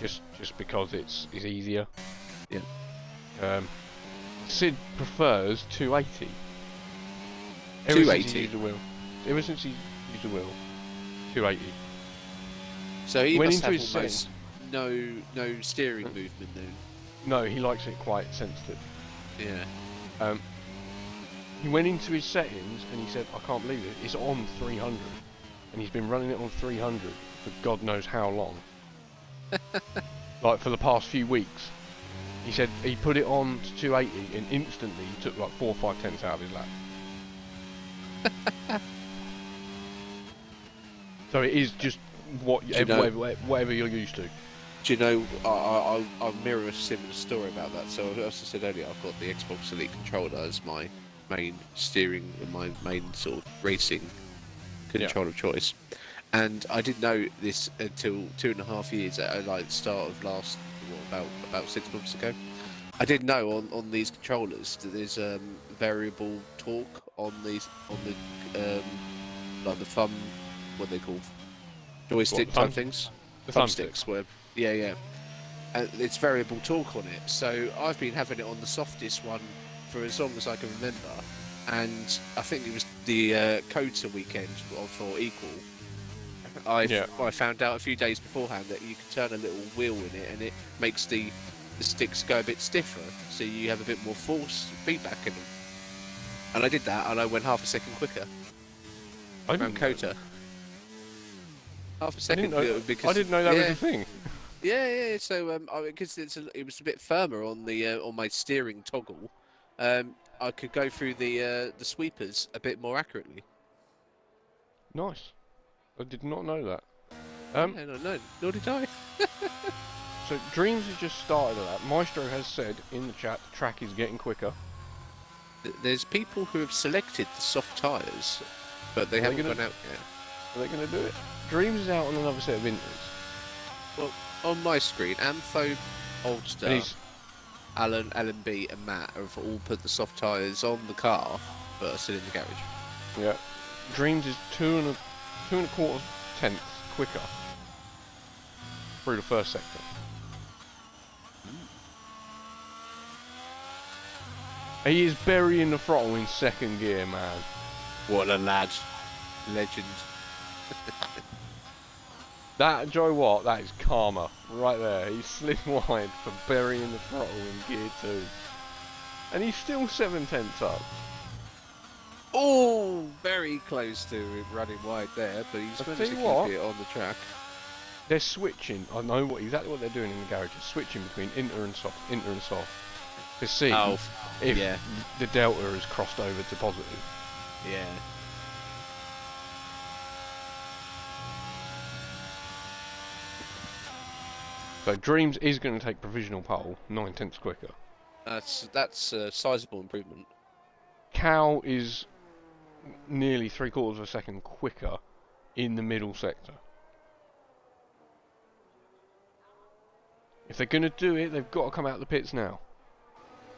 just because it's easier. Yeah. Sid prefers 280. 280? Ever since he used the wheel, 280. So he Went must into have his almost no steering movement then. No, he likes it quite sensitive. Yeah. He went into his settings and he said, I can't believe it, it's on 300. And he's been running it on 300 for God knows how long. Like for the past few weeks. He said he put it on to 280 and instantly he took like 4 or 5 tenths out of his lap. So it is just whatever you're used to. Do you know, I'll mirror a similar story about that. So as I said earlier, I've got the Xbox Elite controller as my main steering and my main sort of racing control of choice. And I didn't know this until 2.5 years at like the start of last, about 6 months ago. I didn't know on these controllers that there's variable torque on the like the thumb, what they call joystick type things, The thumbsticks, where yeah, and it's variable torque on it. So I've been having it on the softest one for as long as I can remember, and I think it was the Kota weekend for Equal. I found out a few days beforehand that you can turn a little wheel in it, and it makes the sticks go a bit stiffer, so you have a bit more force feedback in them. And I did that, and I went half a second quicker. Around Kota. Half a second. I didn't know that was a thing. Yeah. So because it was a bit firmer on the on my steering toggle, I could go through the sweepers a bit more accurately. Nice. I did not know that. No, nor did I. So Dreams has just started at that. Maestro has said in the chat the track is getting quicker. There's people who have selected the soft tyres, but they haven't gone out yet. Are they going to do it? Dreams is out on another set of inters. Well, on my screen, Antho, Oldster, Alan, LMB and Matt have all put the soft tyres on the car, but are still in the garage. Yeah. Dreams is 2.25 tenths quicker through the first sector. He is burying the throttle in second gear, man. What a lad. Legend. That, Joe Watt, that is karma. Right there. He's slid wide for burying the throttle in gear 2. And he's still 7 tenths up. Oh, very close to running wide there, but he's managed to keep it on the track. They're switching. I know exactly what they're doing in the garage. They're switching between inter and soft. To see if the delta has crossed over to positive. Yeah. So Dreams is going to take provisional pole 9 tenths quicker. That's a sizable improvement. Cow is nearly 3/4 of a second quicker in the middle sector. If they're going to do it, they've got to come out of the pits now.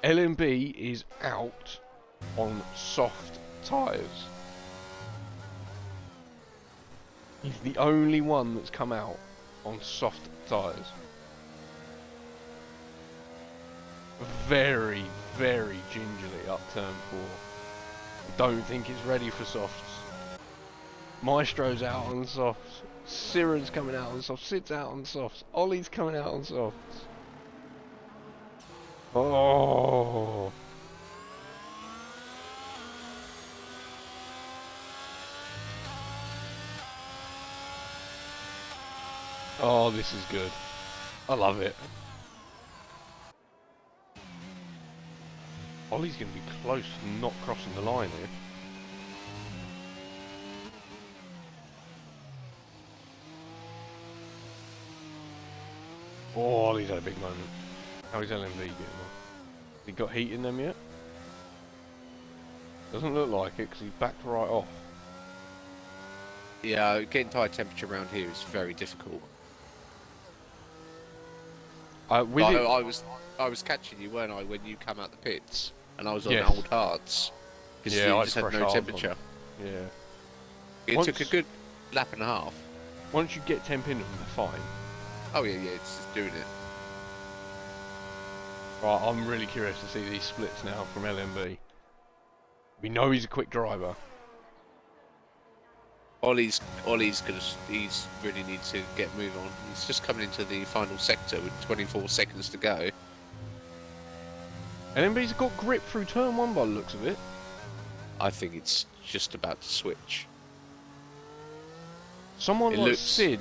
LMB is out on soft tyres. He's the only one that's come out on soft tyres. Very, very gingerly up turn 4. I don't think it's ready for softs. Maestro's out on softs. Siren's coming out on softs. Sid's out on softs. Ollie's coming out on softs. Oh. Oh, this is good. I love it. Ollie's going to be close to not crossing the line here. Oh, Ollie's had a big moment. How is LMV getting on? He got heat in them yet? Doesn't look like it because he's backed right off. Yeah, getting tyre temperature around here is very difficult. With it, I was catching you, weren't I, when you come out the pits, and I was on yes. old hards because Yeah, you I just had fresh no hards on. temperature. Yeah. It took a good lap and a half. Once you get temp in them, they're fine. Oh yeah, it's just doing it. Right, I'm really curious to see these splits now from LMB. We know he's a quick driver. He's really needs to get move on. He's just coming into the final sector with 24 seconds to go. LMB's got grip through turn 1 by the looks of it. I think it's just about to switch. Someone like Sid,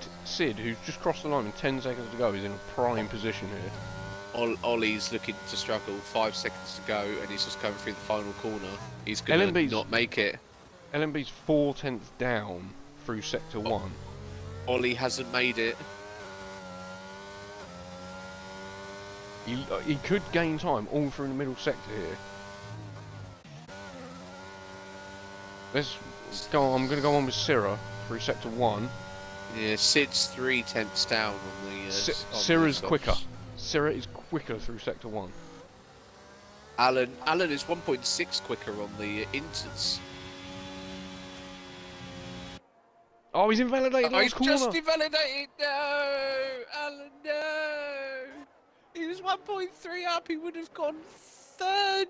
who's just crossed the line with 10 seconds to go, is in a prime position here. Ollie's looking to struggle, 5 seconds to go, and he's just going through the final corner. He's going to not make it. LMB's 4/10 down through sector 1. Ollie hasn't made it. He could gain time all through the middle sector here. Let's go on. I'm going to go on with Syrah through sector 1. Yeah, Sid's 3/10 down on the. Syrah's quicker. Syrah is quicker through sector 1. Alan is 1.6 quicker on the inters. Oh, he's invalidated last corner. He's just invalidated. No, Alan, no. He was 1.3 up. He would have gone third.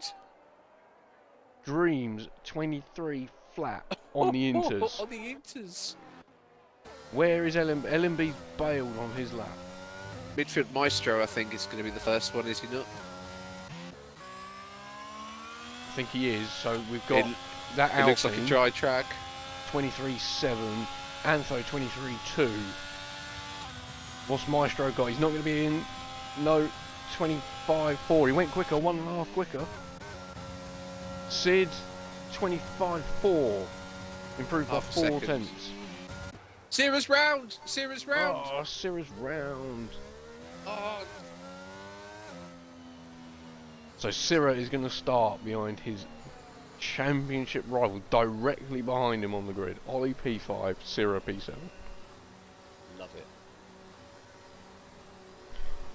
Dreams 23 flat on the inters. On the inters. Where is LMB? LMB's bailed on his lap. Midfield Maestro, I think, is going to be the first one, is he not? I think he is. So we've got that out. It looks like a dry track. 23.7. Antho 23.2. What's Maestro got? He's not going to be in. No, 25.4. He went quicker, 1.5 quicker. Sid 25.4. Improved by 4 tenths. Syrah's round! Syrah's round! Oh, Syrah's round. Oh. So Syrah is going to start behind his championship rival, directly behind him on the grid. Ollie P5, Syrah P7. Love it.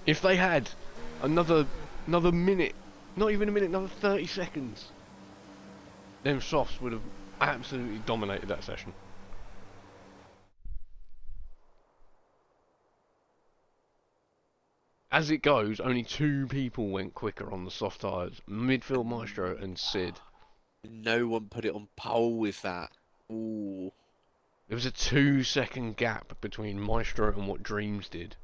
If they had another minute, not even a minute, another 30 seconds, them softs would have absolutely dominated that session. As it goes, only 2 people went quicker on the soft tyres. Midfield Maestro and Sid. No one put it on pole with that. Ooh. There was a 2-second gap between Maestro and what Dreams did.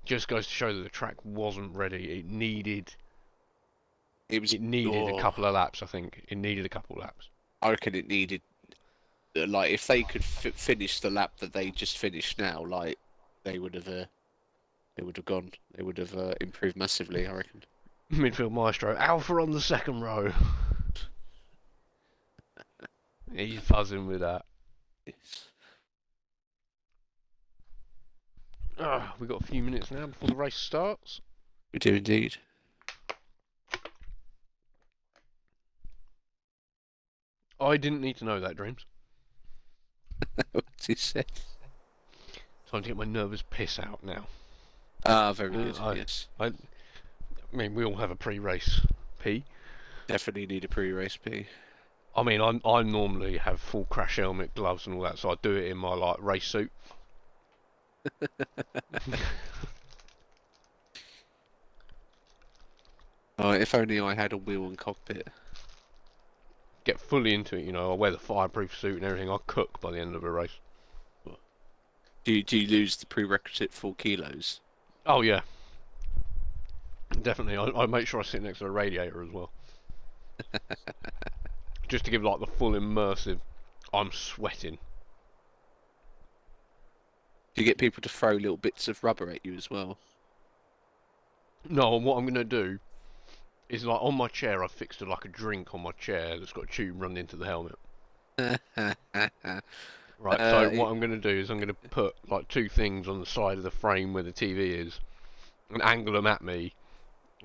Just goes to show that the track wasn't ready. It needed a couple of laps, I think. It needed a couple of laps. I reckon it needed, like, if they could finish the lap that they just finished now, like, they would have improved massively, I reckon. Midfield Maestro, Alpha on the second row. He's buzzing with that. Yes. We've got a few minutes now before the race starts. We do indeed. I didn't need to know that, Dreams. What's he said? Time to get my nervous piss out now. Ah, very good, yes. I mean, we all have a pre-race pee. Definitely need a pre-race pee. I mean, I normally have full crash helmet, gloves and all that, so I do it in my, like, race suit. Oh, if only I had a wheel and cockpit. Get fully into it, you know. I wear the fireproof suit and everything. I cook by the end of a race. Do you lose the prerequisite 4 kilos? Oh yeah, definitely. I make sure I sit next to a radiator as well, just to give like the full immersive. I'm sweating. Do you get people to throw little bits of rubber at you as well? No, what I'm gonna do is, like, on my chair, I've fixed like a drink on my chair that's got a tube running into the helmet. Right, so what I'm going to do is I'm going to put like 2 things on the side of the frame where the TV is and angle them at me,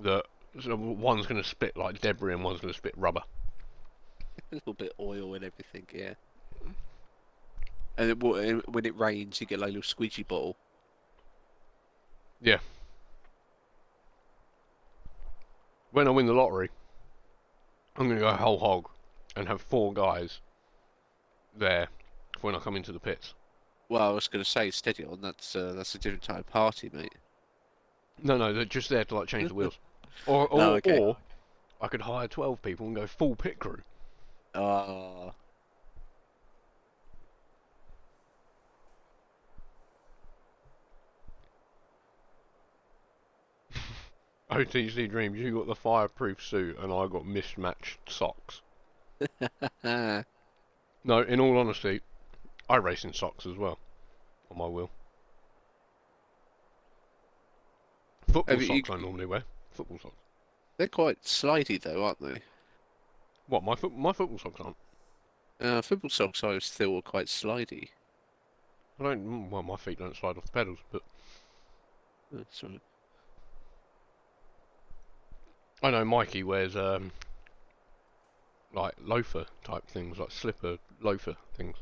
that so one's going to spit like debris and one's going to spit rubber. A little bit of oil and everything, yeah. And when it rains, you get like a little squeegee bottle. Yeah. When I win the lottery, I'm going to go whole hog and have 4 guys there when I come into the pits. Well, I was going to say steady on. That's a different type of party, mate. No, they're just there to like change the wheels. Or Oh, okay. or I could hire 12 people and go full pit crew. Ah, OTC Dreams, you got the fireproof suit and I got mismatched socks. No, in all honesty, I race in socks as well on my wheel. Football socks I normally wear. Football socks. they're quite slidey though, aren't they? What, my football socks aren't? Football socks I always feel are quite slidey. I don't. Well, my feet don't slide off the pedals, but That's right. I know Mikey wears like loafer type things, like slipper loafer things.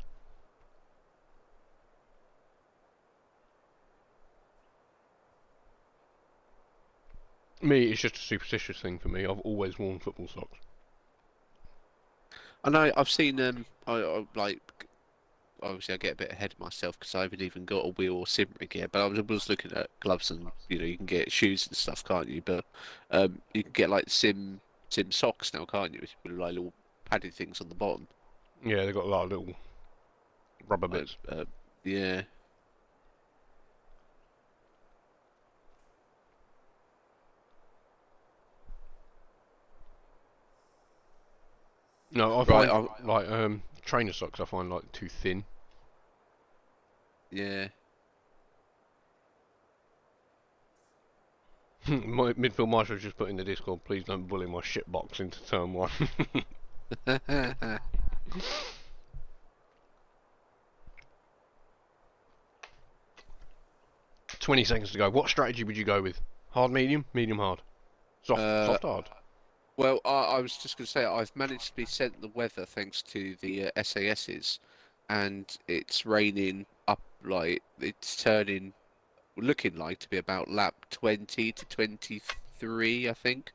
Me, it's just a superstitious thing for me. I've always worn football socks. I know. I've seen I like. Obviously, I get a bit ahead of myself because I haven't even got a wheel or sim rig yet. But I was looking at gloves and you can get shoes and stuff, can't you? But you can get like sim socks now, can't you? With like little padded things on the bottom. Yeah, they've got a lot of little rubber Like, bits. yeah. No, I Right. find like trainer socks. I find like too thin. Yeah. My midfield marshal just put in the Discord. Please don't bully my shitbox into turn 1. 20 seconds to go. What strategy would you go with? Hard, medium, medium, hard. Soft, hard. Well, I was just going to say I've managed to be sent the weather thanks to the SASs, and it's raining up like it's turning, looking like to be about lap 20 to 23, I think.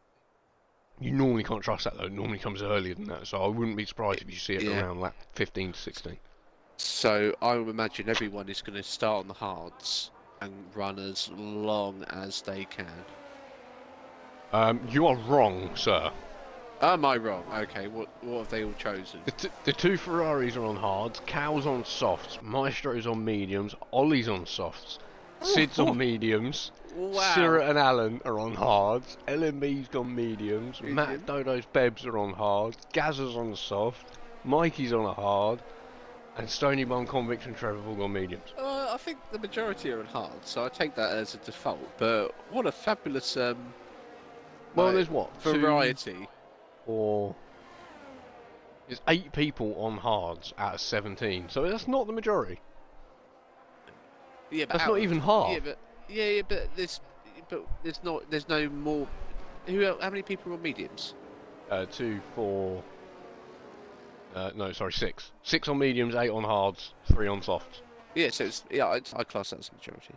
You normally can't trust that though. It normally comes earlier than that, so I wouldn't be surprised if you see it Yeah. around lap 15 to 16. So I would imagine everyone is going to start on the hards and run as long as they can. You are wrong, sir. Am I wrong? Okay, what have they all chosen? The 2 Ferraris are on hards, Cal's on softs, Maestro's on mediums, Ollie's on softs, Sid's on mediums, Wow. Sirrett and Alan are on hards, LMB's gone mediums, Matt Dodo's Bebs are on hards, Gazza's on soft, Mikey's on a hard, and Stony Bum Convict and Trevor have all gone mediums. I think the majority are on hard, so I take that as a default. But what a fabulous Well, like, there's what? variety. Or there's 8 people on hards out of 17, so that's not the majority. Yeah, but That's not even half. Yeah, but there's no more. How many people are on mediums? 2, 4. No, sorry, 6. 6 on mediums, 8 on hards, 3 on softs. Yeah, so I class that as a majority.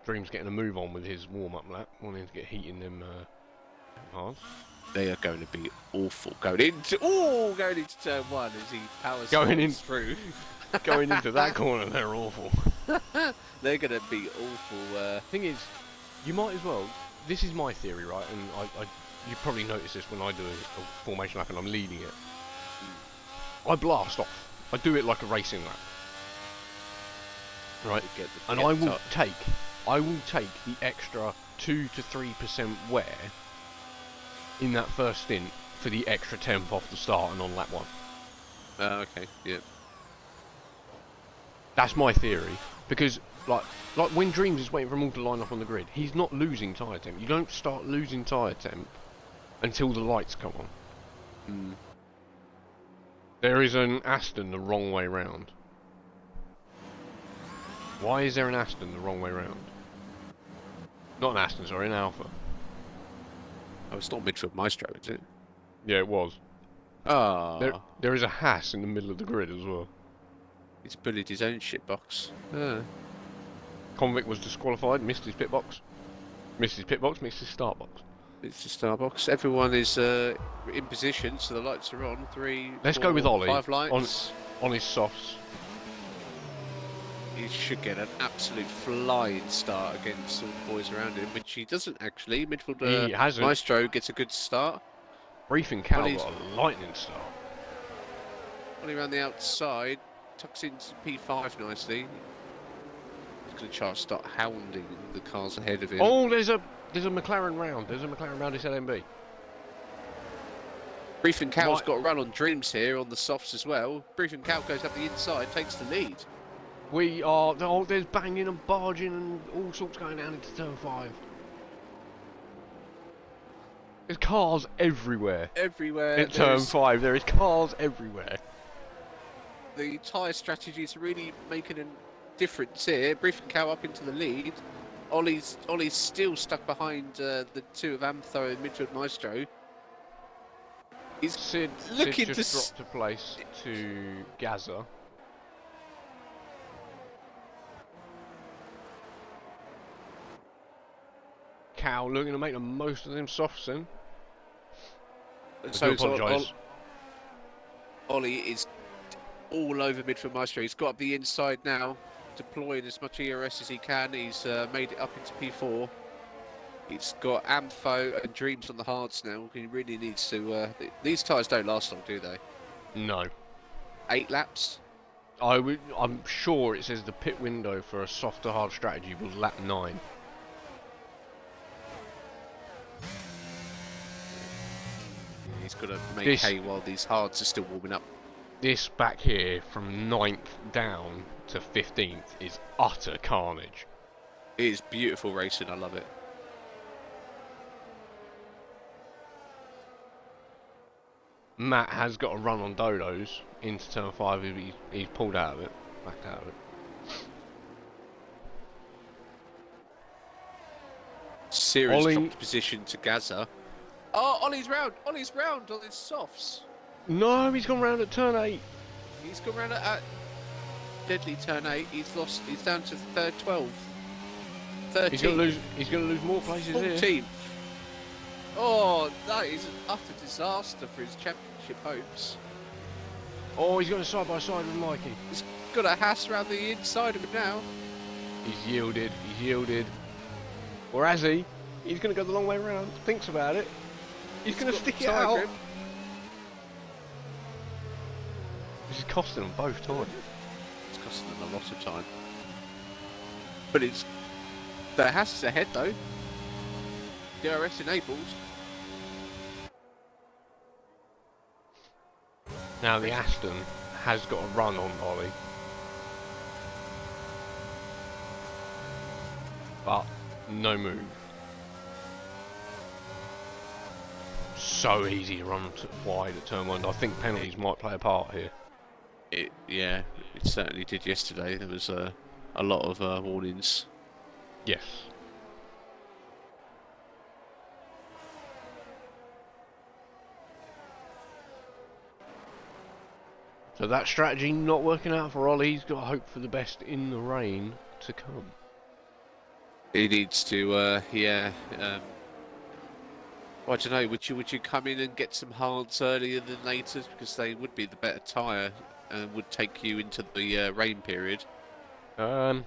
Dream's getting a move on with his warm-up lap, wanting to get heat in them hards. They are going to be awful going into turn 1 as he powers through. Going into that corner, they're awful. They're going to be awful. Thing is, you might as well. This is my theory, right? And you probably notice this when I do a formation lap and I'm leading it. I blast off. I do it like a racing lap, right? And I will take the extra 2 to 3% wear in that first stint for the extra temp off the start and on lap 1. Okay, yeah. That's my theory, because like when Dreams is waiting for them all to line up on the grid, he's not losing tyre temp. You don't start losing tyre temp until the lights come on. There is an Aston the wrong way round. Why is there an Aston the wrong way round? Not an Aston, sorry, an Alpha. Oh, it's not Midfield Maestro, is it? Yeah, it was. Ah, There is a Haas in the middle of the grid as well. he's bullied his own shitbox. Ah. Convict was disqualified, missed his pit box. Missed his pit box, missed his start box. It's the Starbucks. Everyone is in position, so the lights are on. 3, Let's 4, go with Ollie 5 lights. on his softs. He should get an absolute flying start against all the boys around him, which he doesn't actually. Midfielder He hasn't. Maestro gets a good start. Briefing Cow Ollie's- got a lightning start. Ollie around the outside, tucks into P5 nicely. He's going to try to start hounding the cars ahead of him. Oh, there's a McLaren round. There's a McLaren round. It's LMB. Briefing Cow's Right. got a run on Dreams here on the softs as well. Briefing Cow goes up the inside, takes the lead. We are. Oh, there's banging and barging and all sorts going down into turn 5. There's cars everywhere. Everywhere. In turn there's- 5, there is cars everywhere. The tyre strategy is really making a difference here. Briefing Cow up into the lead. Ollie's still stuck behind the two of Amtho and Midfield Maestro. He's Sid looking just to dropped a place to Gaza. Cow looking to make the most of them softs then. I do apologise. Ollie is all over Midfield Maestro. He's got up the inside now, deploying as much ERS as he can. He's made it up into P4. He's got Amtho and Dreams on the hards now. He really needs to. These tyres don't last long, do they? No. 8 laps. I'm sure it says the pit window for a softer hard strategy was lap 9. He's got to make This- hay while these hards are still warming up. This back here from 9th down to 15th is utter carnage. It is beautiful racing. I love it. Matt has got a run on Dodos into turn 5. He's pulled out of it, backed out of it. Serious Ollie- dropped position to Gaza. Oh, Ollie's round. Ollie's round on his softs. No, he's gone round at turn 8. He's gone round at deadly turn 8. He's lost. He's down to third 12. 13. He's gonna lose more places here. 14th. Oh, that is an utter disaster for his championship hopes. Oh, he's going side by side with Mikey. He's got a Haas around the inside of him now. He's yielded. He's yielded. Or has he? He's going to go the long way around. Thinks about it. He's going to got stick it tyre out. grip. This is costing them both time. It's costing them a lot of time. But it's the Haas is ahead though. DRS enabled. Now the Aston has got a run on Ollie. But no move. So easy to run wide at turn 1. I think penalties might play a part here. Yeah, it certainly did yesterday. There was a lot of warnings. Yes. So that strategy not working out for Ollie. He's got hope for the best in the rain to come. He needs to, yeah. I don't know. Would you come in and get some hards earlier than later because they would be the better tyre and would take you into the rain period, Um,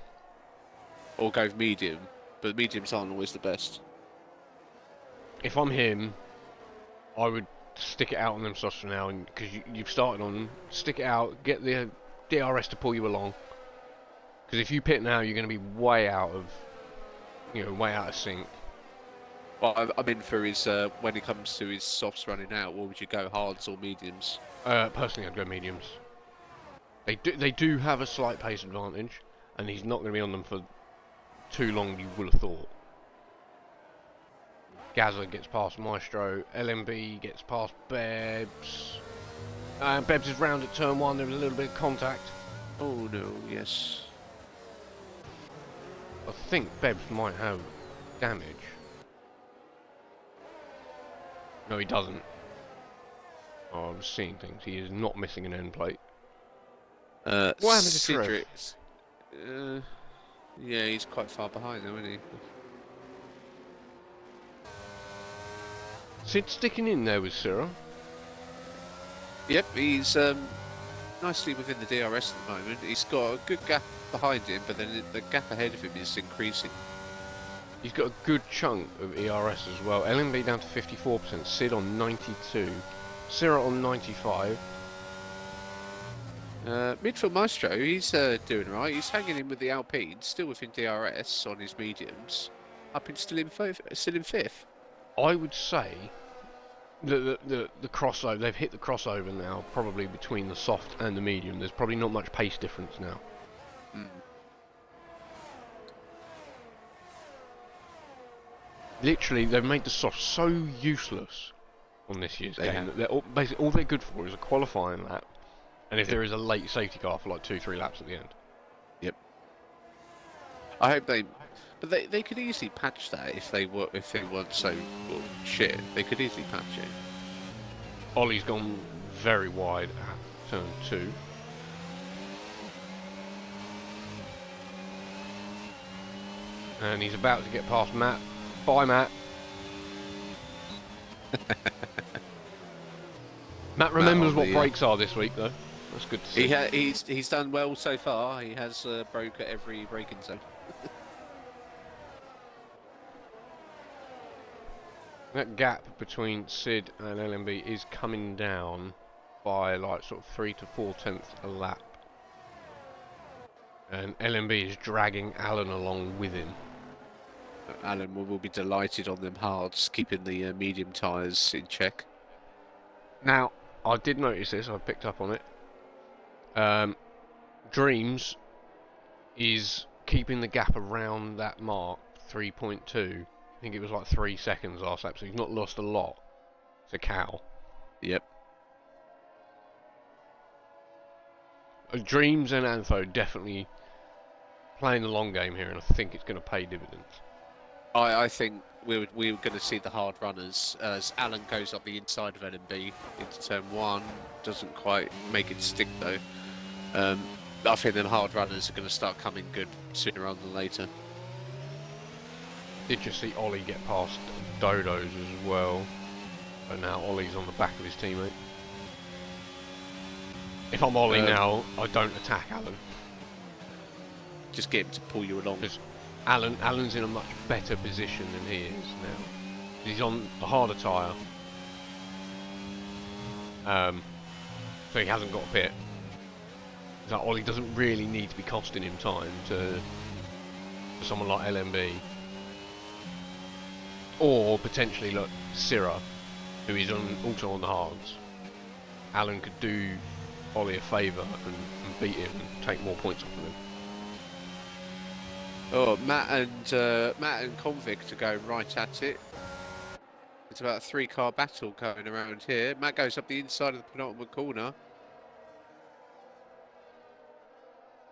or go medium? But mediums aren't always the best. if I'm him, I would stick it out on them softs for now, because you've started on them. Stick it out, get the DRS to pull you along. Because if you pit now, you're going to be way out of, way out of sync. Well, I'm in for his when it comes to his softs running out. What would you go, hards or mediums? Personally, I'd go mediums. They do have a slight pace advantage, and he's not going to be on them for too long. You would have thought. Gaza gets past Maestro. LMB gets past Bebs. Bebs is round at turn 1. There was a little bit of contact. Oh no, yes. I think Bebs might have damage. No, he doesn't. Oh, I'm seeing things. He is not missing an end plate. What happened to Trev? Cedric's, yeah, he's quite far behind though, isn't he? Sid sticking in there with Cyril. Yep, he's nicely within the DRS at the moment. He's got a good gap behind him, but then the gap ahead of him is increasing. He's got a good chunk of ERS as well. LMB down to 54%, Sid on 92, Cyril on 95. Midfield Maestro, he's doing right. He's hanging in with the Alpine, still within DRS on his mediums. Up in still in fifth. I would say the crossover, they've hit the crossover now, probably between the soft and the medium. There's probably not much pace difference now. Mm. Literally, they've made the soft so useless on this year's game that basically all they're good for is a qualifying lap, and if there is a late safety car for like 2-3 laps at the end. Yep. I hope they, but they could easily patch that if they weren't so shit. They could easily patch it. Ollie's gone very wide at turn 2. And he's about to get past Matt. Bye, Matt. Matt remembers what brakes are this week, though. That's good to see. He's done well so far. He has broke at every braking zone. That gap between Sid and LMB is coming down by like sort of 3 to 4 tenths a lap. And LMB is dragging Alan along with him. Alan will be delighted on them hards, keeping the medium tyres in check. Now, I did notice this, I picked up on it. Dreams is keeping the gap around that mark, 3.2. I think it was like 3 seconds last lap, so he's not lost a lot. It's a cow. Yep. Dreams and Antho definitely playing the long game here, and I think it's going to pay dividends. I think we're going to see the hard runners as Alan goes up the inside of LMB into turn 1. Doesn't quite make it stick though. I think the hard runners are going to start coming good sooner rather than later. Did you see Ollie get past Dodos as well? But now Ollie's on the back of his teammate. If I'm Ollie now, I don't attack Alan. Just get him to pull you along. Alan's in a much better position than he is now. He's on a harder tyre. So he hasn't got a pit. So Ollie doesn't really need to be costing him time for someone like LMB. Or potentially like Syrah, who is also on the hards. Alan could do Ollie a favour and beat him and take more points off of him. Oh, Matt and Convict are going right at it. It's about a 3-car battle going around here. Matt goes up the inside of the penultimate corner.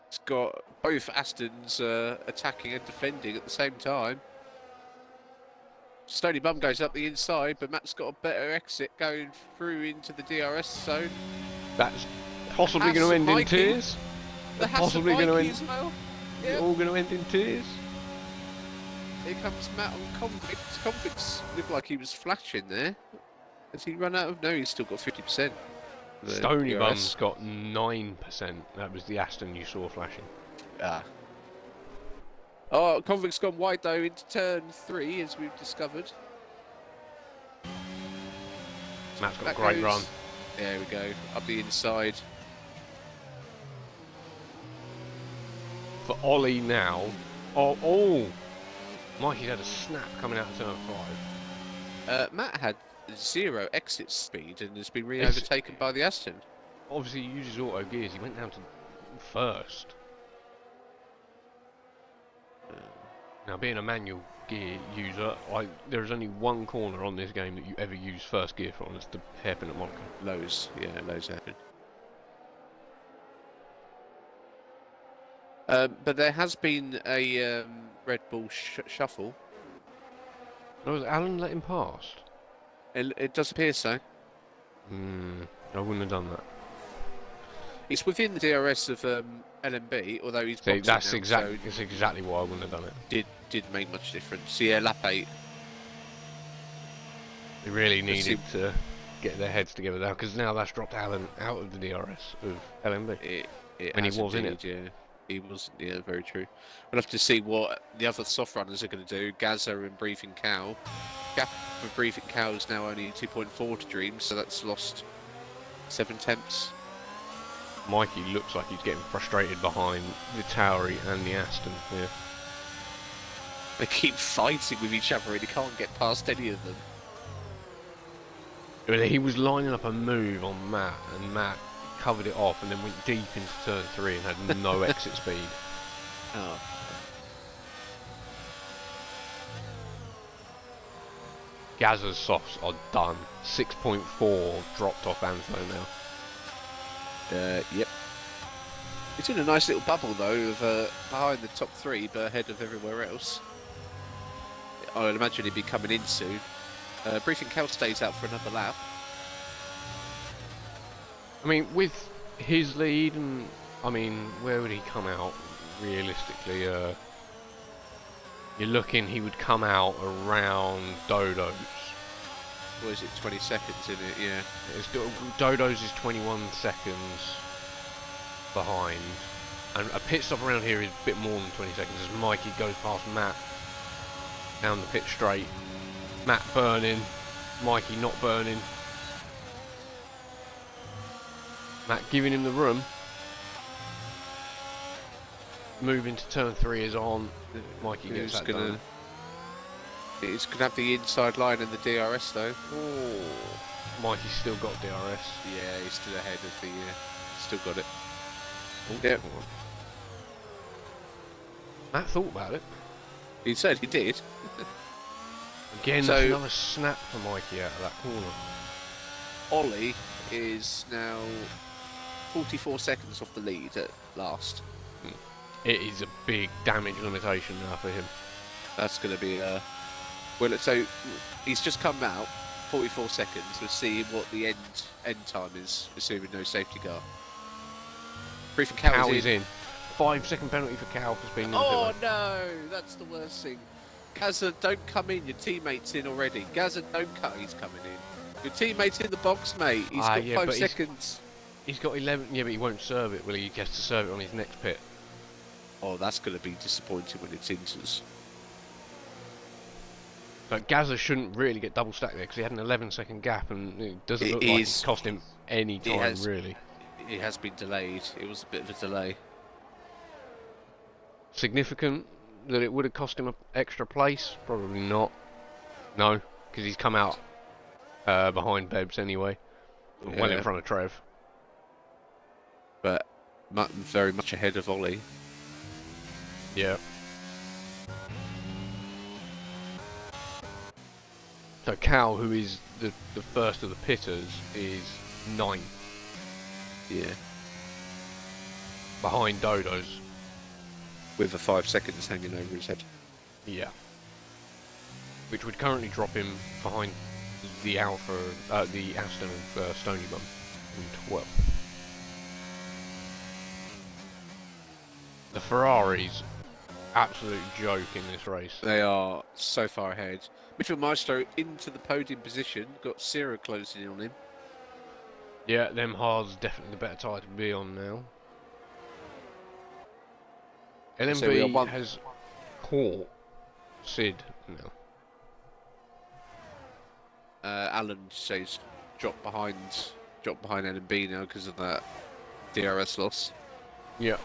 It's got both Astons attacking and defending at the same time. Stony Bum goes up the inside, but Matt's got a better exit going through into the DRS zone. That's possibly going to end in tears. That's possibly going to end as well. Yep. All going to end in tears. Here comes Matt on Convict. Convict's looked like he was flashing there. Has he run out of? No, he's still got 50%. Stony Bum's got 9%. That was the Aston you saw flashing. Ah. Oh, Convict's gone wide though into turn 3, as we've discovered. Matt's got a great run. There we go, up the inside. For Ollie now. Oh! Mikey's had a snap coming out of turn 5. Matt had 0 exit speed and has been overtaken by the Aston. Obviously, he uses auto gears. He went down to first. Now, being a manual gear user, there is only one corner on this game that you ever use first gear from. It's the hairpin at Monaco. Lows, yeah, Lows hairpin. But there has been a Red Bull shuffle. No, was Alan let him past? It does appear so. I wouldn't have done that. He's within the DRS of LMB, although he's See, boxing now, so that's exactly why I wouldn't have done it. didn't make much difference. Yeah, lap 8. They really needed to get their heads together now, because now that's dropped Alan out of the DRS of LMB. And he was indeed, in it. Yeah, he was. Yeah, very true. We'll have to see what the other soft runners are going to do. Gaza and Breathing Cow. Gap for Breathing Cow is now only 2.4 to Dreams, so that's lost 7 tenths. Mikey looks like he's getting frustrated behind the Towery and the Aston. Yeah. They keep fighting with each other and he can't get past any of them. He was lining up a move on Matt, and Matt covered it off and then went deep into turn 3 and had no exit speed. Oh. Gaza's softs are done. 6.4 dropped off Anzo now. Yep. It's in a nice little bubble though, of behind the top 3, but ahead of everywhere else. I would imagine he'd be coming in soon. Briefing Cow stays out for another lap. I mean, with his lead, and I mean, where would he come out realistically? You're looking, he would come out around Dodo's. What is it, 20 seconds in it? Yeah. Dodo's is 21 seconds behind, and a pit stop around here is a bit more than 20 seconds as Mikey goes past Matt down the pit straight. Matt burning, Mikey not burning. Matt giving him the room. Moving to turn 3 is on. Mikey gets that done. He's going to have the inside line in the DRS though. Oh, Mikey's still got DRS. Yeah, he's still ahead of the... still got it. Oh, yep. Matt thought about it. He said he did. Again, that's another snap for Mikey out of that corner. Ollie is now 44 seconds off the lead at last. It is a big damage limitation now for him. That's going to be well, so he's just come out 44 seconds. We'll see what the end time is, assuming no safety car. Briefing Cow is in. 5-second penalty for Cow for speeding. Oh no, that's the worst thing. Gaza, don't come in. Your teammate's in already. Gaza, don't cut. He's coming in. Your teammate's in the box, mate. He's got 5 seconds. He's got 11. Yeah, but he won't serve it, will he? He gets to serve it on his next pit. Oh, that's going to be disappointing when it's inters. But Gaza shouldn't really get double stacked there because he had an 11-second gap and it doesn't look like it's cost him any time, really. It has been delayed. It was a bit of a delay. Significant that it would have cost him an extra place? Probably not. No, because he's come out behind Bebs anyway. Yeah. Well in front of Trev. But very much ahead of Ollie. Yeah. So Cal, who is the first of the pitters, is 9th. Yeah. Behind Dodo's. With the 5 seconds hanging over his head. Yeah. Which would currently drop him behind the Alpha, the Aston of Stony Bum in 12th. The Ferraris, absolute joke in this race. They are so far ahead. Mitchell Maestro into the podium position, got Cira closing in on him. Yeah, them Haas definitely the better tyre to be on now. LMB has caught Sid now. Alan says drop behind LMB now because of that DRS loss. Yeah.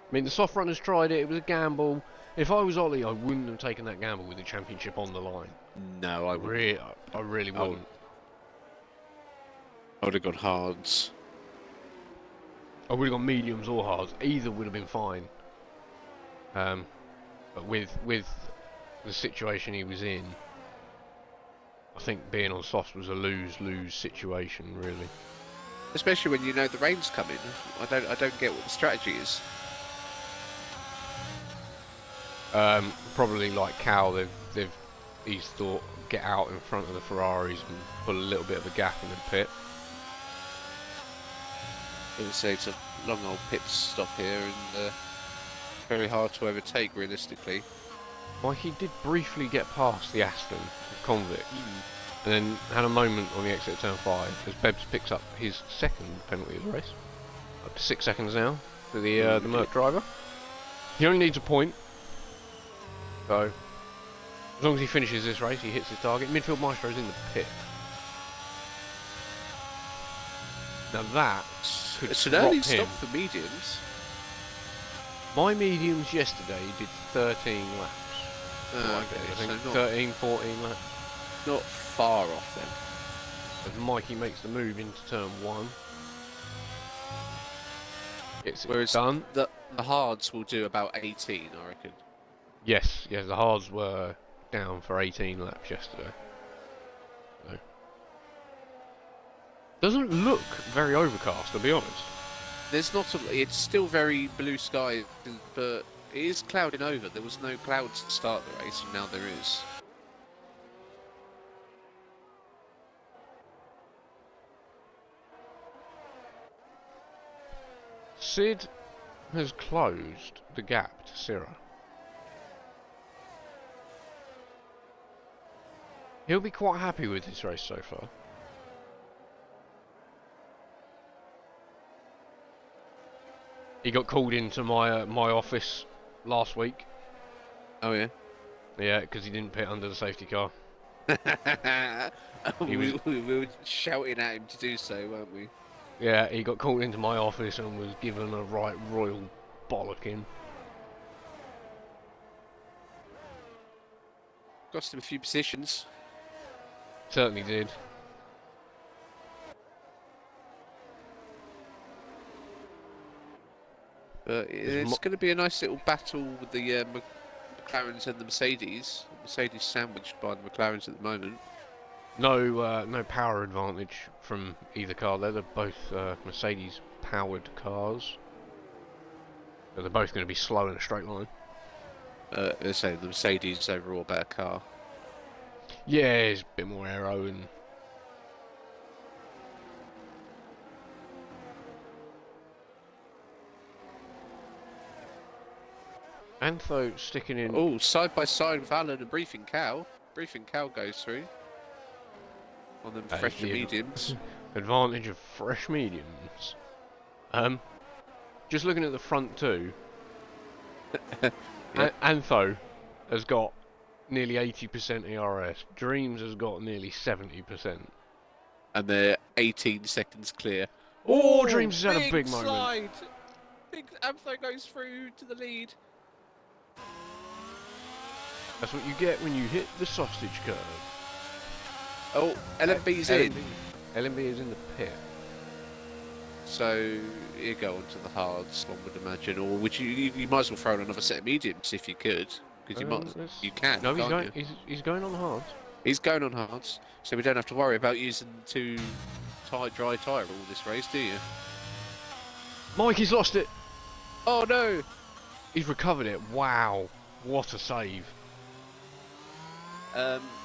I mean, the soft runners tried it. It was a gamble. If I was Ollie, I wouldn't have taken that gamble with the championship on the line. No, I wouldn't. I really wouldn't. I would have gone hards. I would have gone mediums or hards. Either would have been fine. But with the situation he was in, I think being on softs was a lose-lose situation, really. Especially when you know the rain's coming. I don't get what the strategy is. Probably like Cal, he's thought get out in front of the Ferraris and put a little bit of a gap in the pit. I would say it's a long old pit stop here and very hard to overtake realistically. Mikey did briefly get past the Aston Convict, and then had a moment on the exit of turn 5 as Bebbs picks up his second penalty of the race. Up to 6 seconds now for the Merc driver. He only needs a point, so as long as he finishes this race, he hits his target. Midfield Maestro's in the pit. Now that could it's an drop early him. stop for mediums. My mediums yesterday did 13 laps. I think so 13, 14 laps. Not far off then. As Mikey makes the move into turn 1. It's Whereas done. The hards will do about 18, I reckon. Yes, the hards were down for 18 laps yesterday. So. Doesn't look very overcast, to be honest. There's not it's still very blue sky, but it is clouding over. There was no clouds to start the race, and now there is. Sid has closed the gap to Syrah. He'll be quite happy with this race so far. He got called into my office last week. Oh yeah. Yeah, because he didn't pit under the safety car. we were shouting at him to do so, weren't we? Yeah, he got called into my office and was given a right royal bollocking. Cost him a few positions. Certainly did. But it's going to be a nice little battle with the McLarens and the Mercedes. Mercedes sandwiched by the McLarens at the moment. No power advantage from either car. They're both Mercedes-powered cars. So they're both going to be slow in a straight line. Let's say the Mercedes is overall a better car. Yeah, it's a bit more aero and... Antho sticking in... Oh, side by side with Alan and Briefing Cow. Briefing Cow goes through. On them fresh mediums. Advantage of fresh mediums. Just looking at the front two. Yep. Antho has got nearly 80% ERS. Dreams has got nearly 70%. And they're 18 seconds clear. Oh, Dreams has had a big moment. Slide. Big Antho goes through to the lead. That's what you get when you hit the sausage curve. Oh, LMB's in. LMB is in the pit. So you go onto the hards, one would imagine, or would you might as well throw in another set of mediums if you could, because you can. No, can't he's going on the hards. He's going on hards, so we don't have to worry about using too dry tyre all this race, do you? Mikey's lost it. Oh no! He's recovered it. Wow, what a save.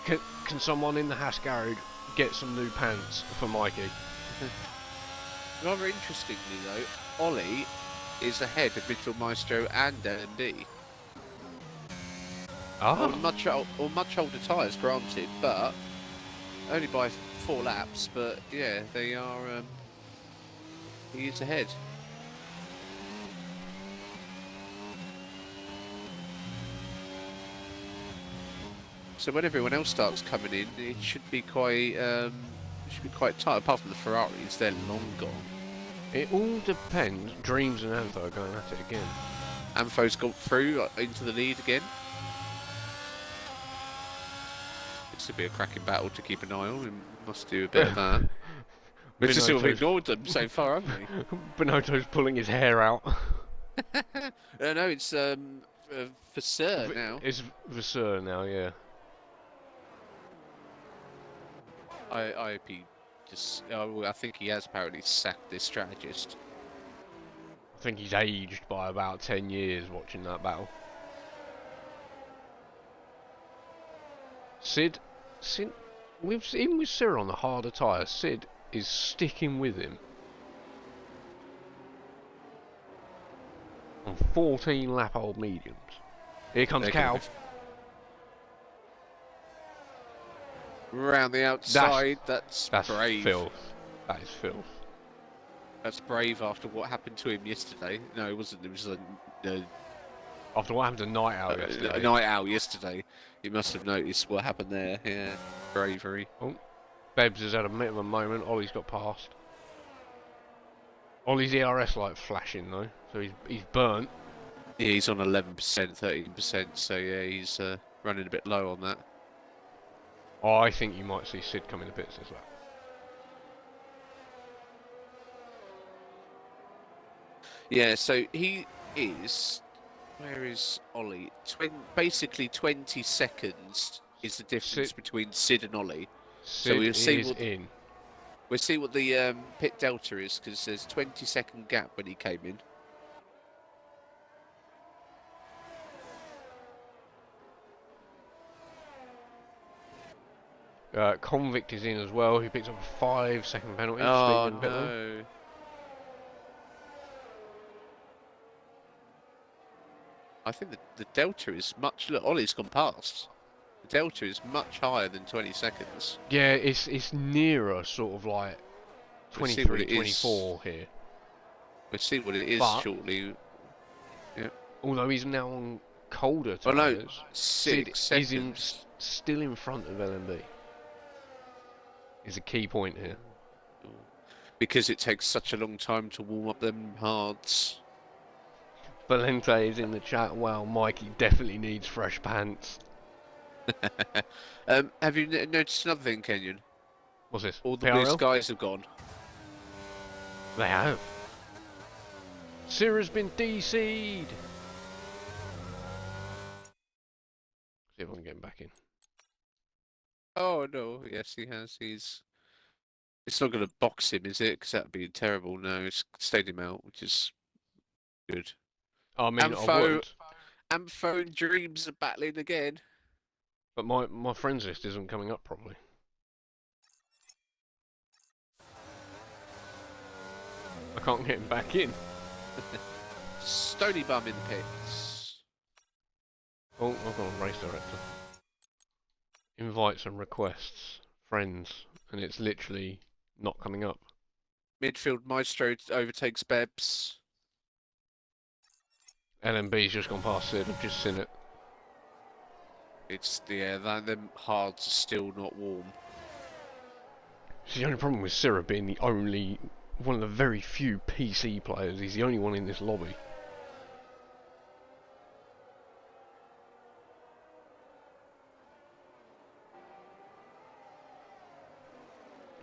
Can someone in the Haas garage get some new pants for Mikey? Rather interestingly though, Ollie is ahead of Midfield Maestro and LMB. On much older tyres, granted, but only by 4 laps. But yeah, they are. He is ahead. So when everyone else starts coming in, it should be quite tight. Apart from the Ferraris, they're long gone. It all depends. Dreams and Antho are going at it again. Antho's got through into the lead again. This would be a cracking battle to keep an eye on. We must do a bit of that. We've just sort of ignored them so far, haven't we? Bonotto's pulling his hair out. No, it's Vasseur now. It's Vasseur now, yeah. I hope he just. Oh, I think he has apparently sacked this strategist. I think he's aged by about 10 years watching that battle. Sid, even with Cyril on the harder tyre, Sid is sticking with him on 14 lap old mediums. Here comes Cal. Round the outside, that's brave. Filth. That is filth. That's brave after what happened to him yesterday. No, it wasn't. It was After what happened to Night Owl yesterday. A night owl yesterday. You must have noticed what happened there. Yeah, bravery. Oh, Bebbs has had a bit of a moment. Ollie's got past. Ollie's ERS light flashing though, so he's burnt. Yeah, he's on 11%, 13%. So yeah, he's running a bit low on that. Oh, I think you might see Sid come into pits as well. Yeah, so he is. Where is Ollie? Basically, 20 seconds is the difference between Sid and Ollie. Sid so we'll see what in. We'll see what the pit delta is because there's 20-second gap when he came in. Convict is in as well. He picks up a 5-second penalty. Oh no! I think the delta is much. Look, Ollie's gone past. The delta is much higher than 20 seconds. Yeah, it's nearer, sort of like 23, 24 here. We'll see what it is shortly. Yeah. Although he's now on colder tyres, no, 6 seconds. Still in front of LMB. Is a key point here. Because it takes such a long time to warm up them hards. Valente is in the chat. Wow, Mikey definitely needs fresh pants. Have you noticed another thing, Kenyon? What's this? All the blue skies have gone. They have. Syrah's been DC'd. See if I can get him back in. Oh no, yes he has. It's not going to box him, is it? Because that'd be terrible. No, it's stayed him out, which is good. I mean, I Ampho and Dreams are battling again. But my friends list isn't coming up properly. I can't get him back in. Stony Bum in the pits. Oh, I've got a race director. Invites and requests. Friends. And it's literally not coming up. Midfield Maestro overtakes Bebs. LMB's just gone past Sid. I've just seen it. It's them hards are still not warm. It's the only problem with Cyril being the only one of the very few PC players. He's the only one in this lobby.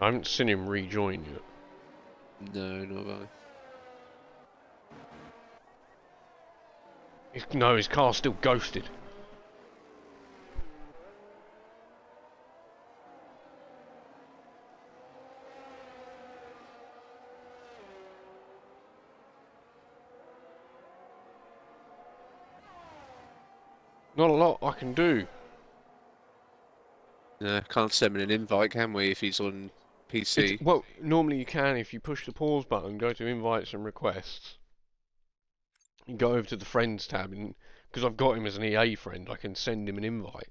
I haven't seen him rejoin yet. No, not really. No, his car's still ghosted. Not a lot I can do. No, can't send him an invite, can we, if he's on PC? Well, normally you can if you push the pause button, go to invites and requests. You go over to the friends tab, and because I've got him as an EA friend, I can send him an invite.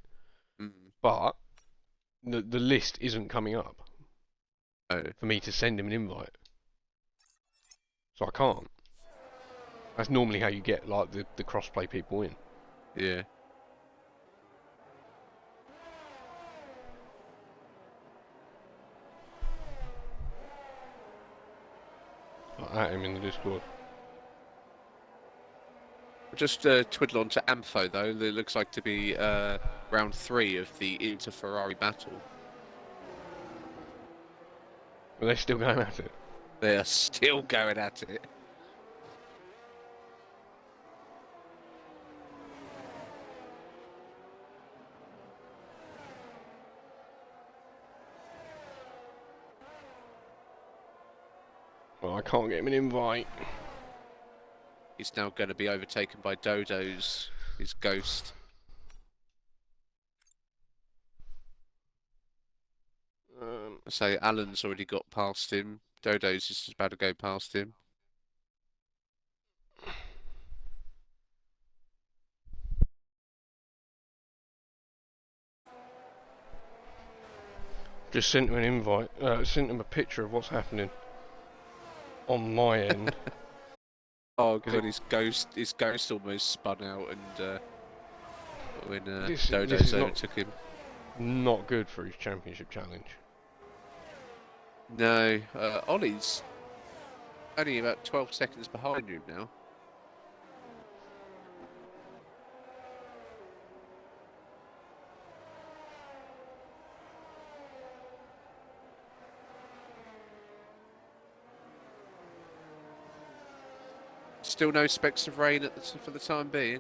But the list isn't coming up for me to send him an invite, so I can't. That's normally how you get like the crossplay people in. Yeah. At him in the Discord. Just twiddle on to Ampho though. There looks like to be round 3 of the Inter Ferrari battle. Are they still going at it? They are still going at it. I can't get him an invite. He's now going to be overtaken by Dodo's, his ghost. So Alan's already got past him. Dodo's just about to go past him. Just sent him an invite. Sent him a picture of what's happening on my end. Oh god, his ghost almost spun out, and when Dodo's overtook him. Not good for his championship challenge. No, Ollie's only about 12 seconds behind him now. Still no specks of rain for the time being.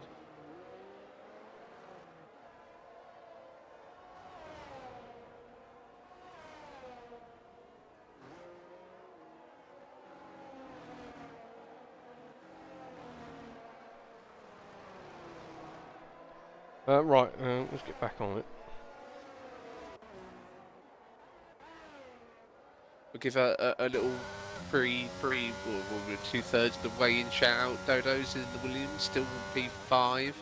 Right, let's get back on it. We'll give a little or 2/3 of the way in shout out. Dodo's in the Williams, still P5.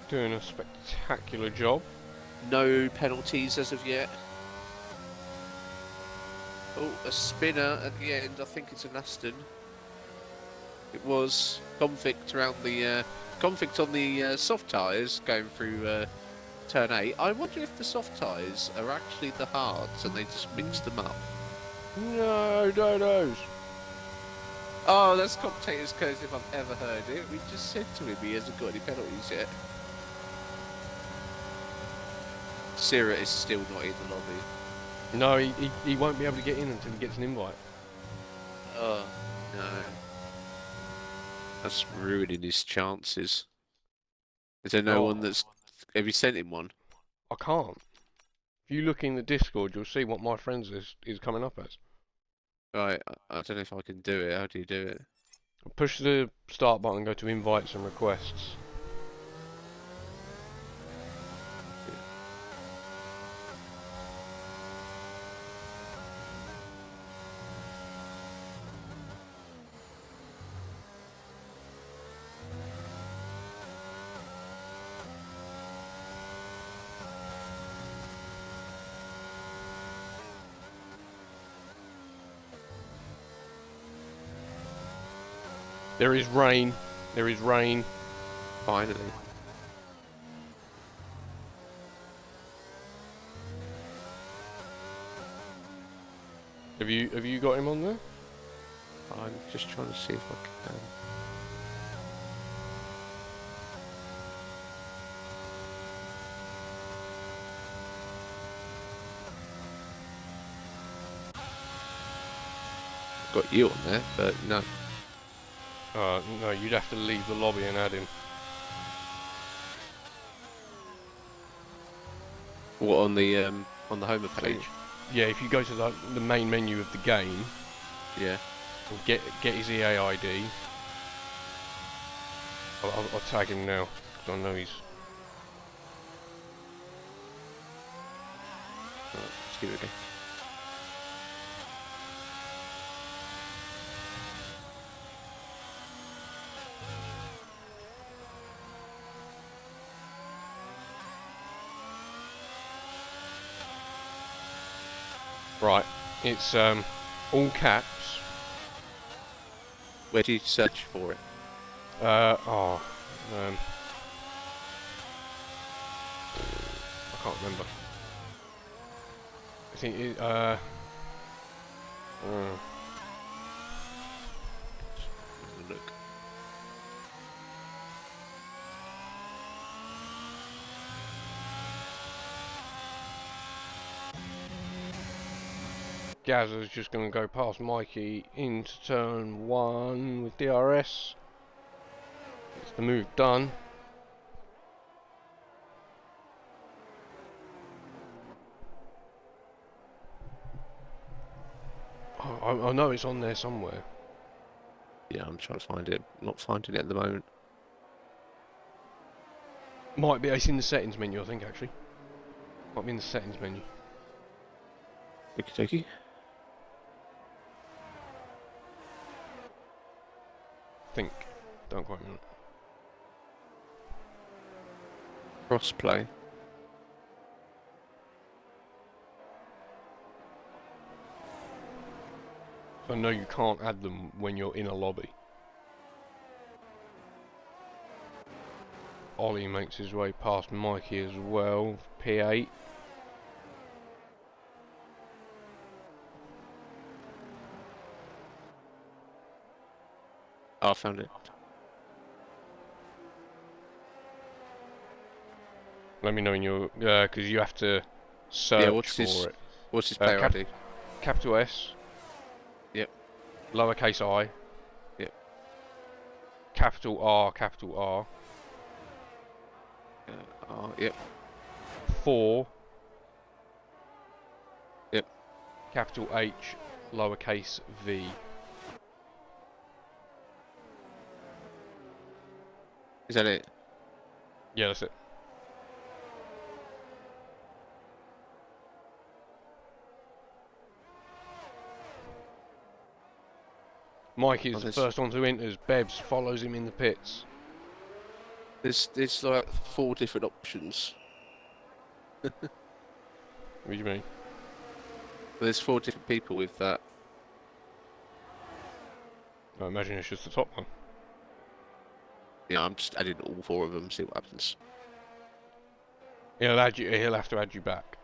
Doing a spectacular job. No penalties as of yet. Oh, a spinner at the end. I think it's an Aston. It was conflict around the conflict on the soft tyres going through turn 8. I wonder if the soft tyres are actually the hards and they just mixed them up. No, Dodos. Oh, that's commentator's curse if I've ever heard it. We just said to him he hasn't got any penalties yet. Sierra is still not in the lobby. No, he won't be able to get in until he gets an invite. Oh, no. That's ruining his chances. Is there no one that's... Have you sent him one? I can't. If you look in the Discord, you'll see what my friends is coming up as. Right, I don't know if I can do it. How do you do it? Push the start button and go to invites and requests. There is rain. There is rain. Finally. Have you got him on there? I'm just trying to see if I can. Got you on there, but no. No, you'd have to leave the lobby and add him. What, on the Homer page? Yeah, if you go to the main menu of the game. Yeah. And get his EA ID. I'll tag him now because I know he's. Right, let's give it a go. Right, it's all caps. Where do you search for it? I can't remember. I think it, Look. Gazza's just going to go past Mikey into turn 1 with DRS. It's the move done. I know it's on there somewhere. Yeah, I'm trying to find it. Not finding it at the moment. Might be. It's in the settings menu, I think. Actually, might be in the settings menu. Okie dokie. Think. Don't quite remember. Crossplay. So no, you can't add them when you're in a lobby. Ollie makes his way past Mikey as well. P8. Oh, I found it. Let me know when you're, because you have to Yeah, search for it. what's his player ID? Capital S. Yep. Lowercase I. Yep. Capital R, capital R. Yep. 4. Yep. Capital H, lowercase V. Is that it? Yeah, that's it. Mike is the first one who enters. Bebs follows him in the pits. There's like 4 different options. What do you mean? There's 4 different people with that. I imagine it's just the top one. Yeah, I'm just adding all 4 of them, see what happens. He'll add you. He'll have to add you back.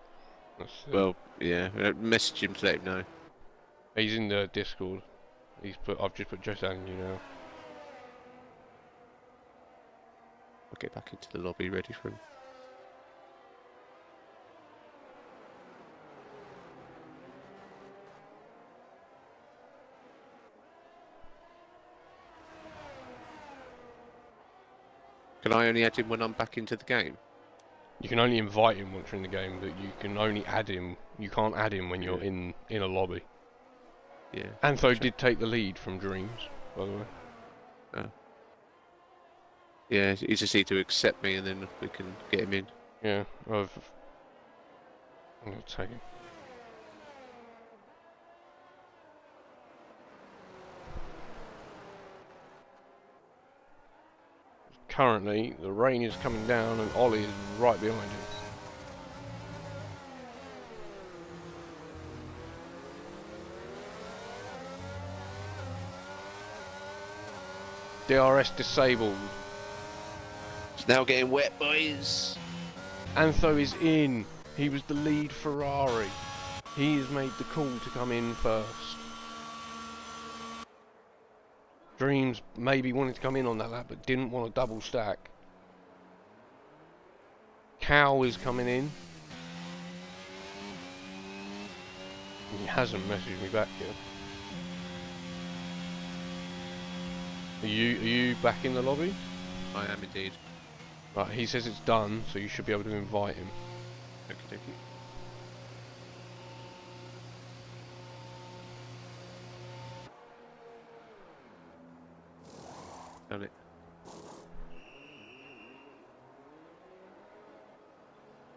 Well, yeah, message him to let him know. He's in the Discord. I've just put just adding you now. I'll get back into the lobby ready for him. Can I only add him when I'm back into the game? You can only invite him once you're in the game, but you can only add him. You can't add him when you're in a lobby. Yeah. Antho did take the lead from Dreams, by the way. Oh. Yeah, he just need to accept me and then we can get him in. Yeah, I'm gonna take him. Currently, the rain is coming down and Ollie is right behind him. DRS disabled. It's now getting wet, boys. Antho is in. He was the lead Ferrari. He has made the call to come in first. Dreams maybe wanted to come in on that lap, but didn't want a double stack. Cow is coming in. He hasn't messaged me back yet. Are you back in the lobby? I am indeed. Right, he says it's done, so you should be able to invite him. Okie dokie. Done it.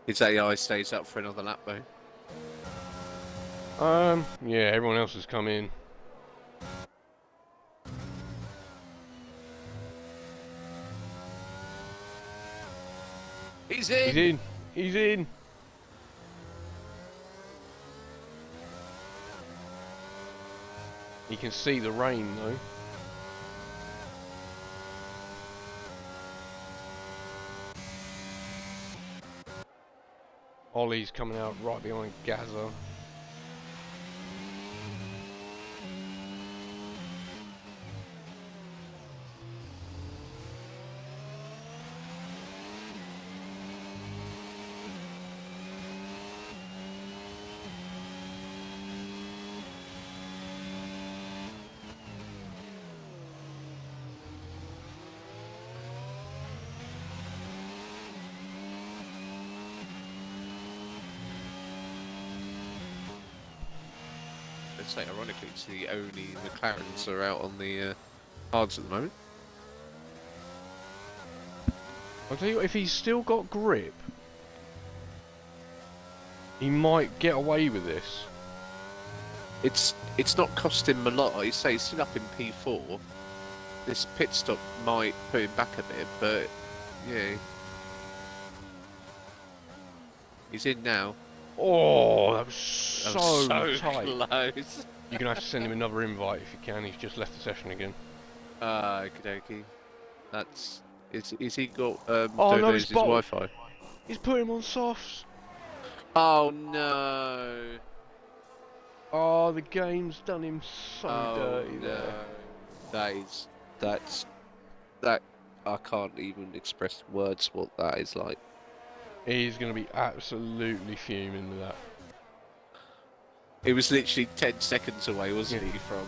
His AI stays up for another lap though. Yeah, everyone else has come in. He's in! He's in! He's in! You can see the rain though. Ollie's coming out right behind Gaza. Let's say ironically, it's the only McLarens are out on the Hards at the moment. I'll tell you what, if he's still got grip, he might get away with this. It's not costing him a lot. Like you say, he's still up in P4. This pit stop might put him back a bit, but yeah, he's in now. Oh, that was That so was tight. close. You're going to have to send him another invite if you can. He's just left the session again. Okie dokie. That's... Is he got Oh, no, Dodo's it's bottled. Wi-Fi? He's put him on softs. Oh no! Oh, the game's done him so dirty no. there. That I can't even express words what that is like. He's going to be absolutely fuming with that. It was literally 10 seconds away, wasn't he, from...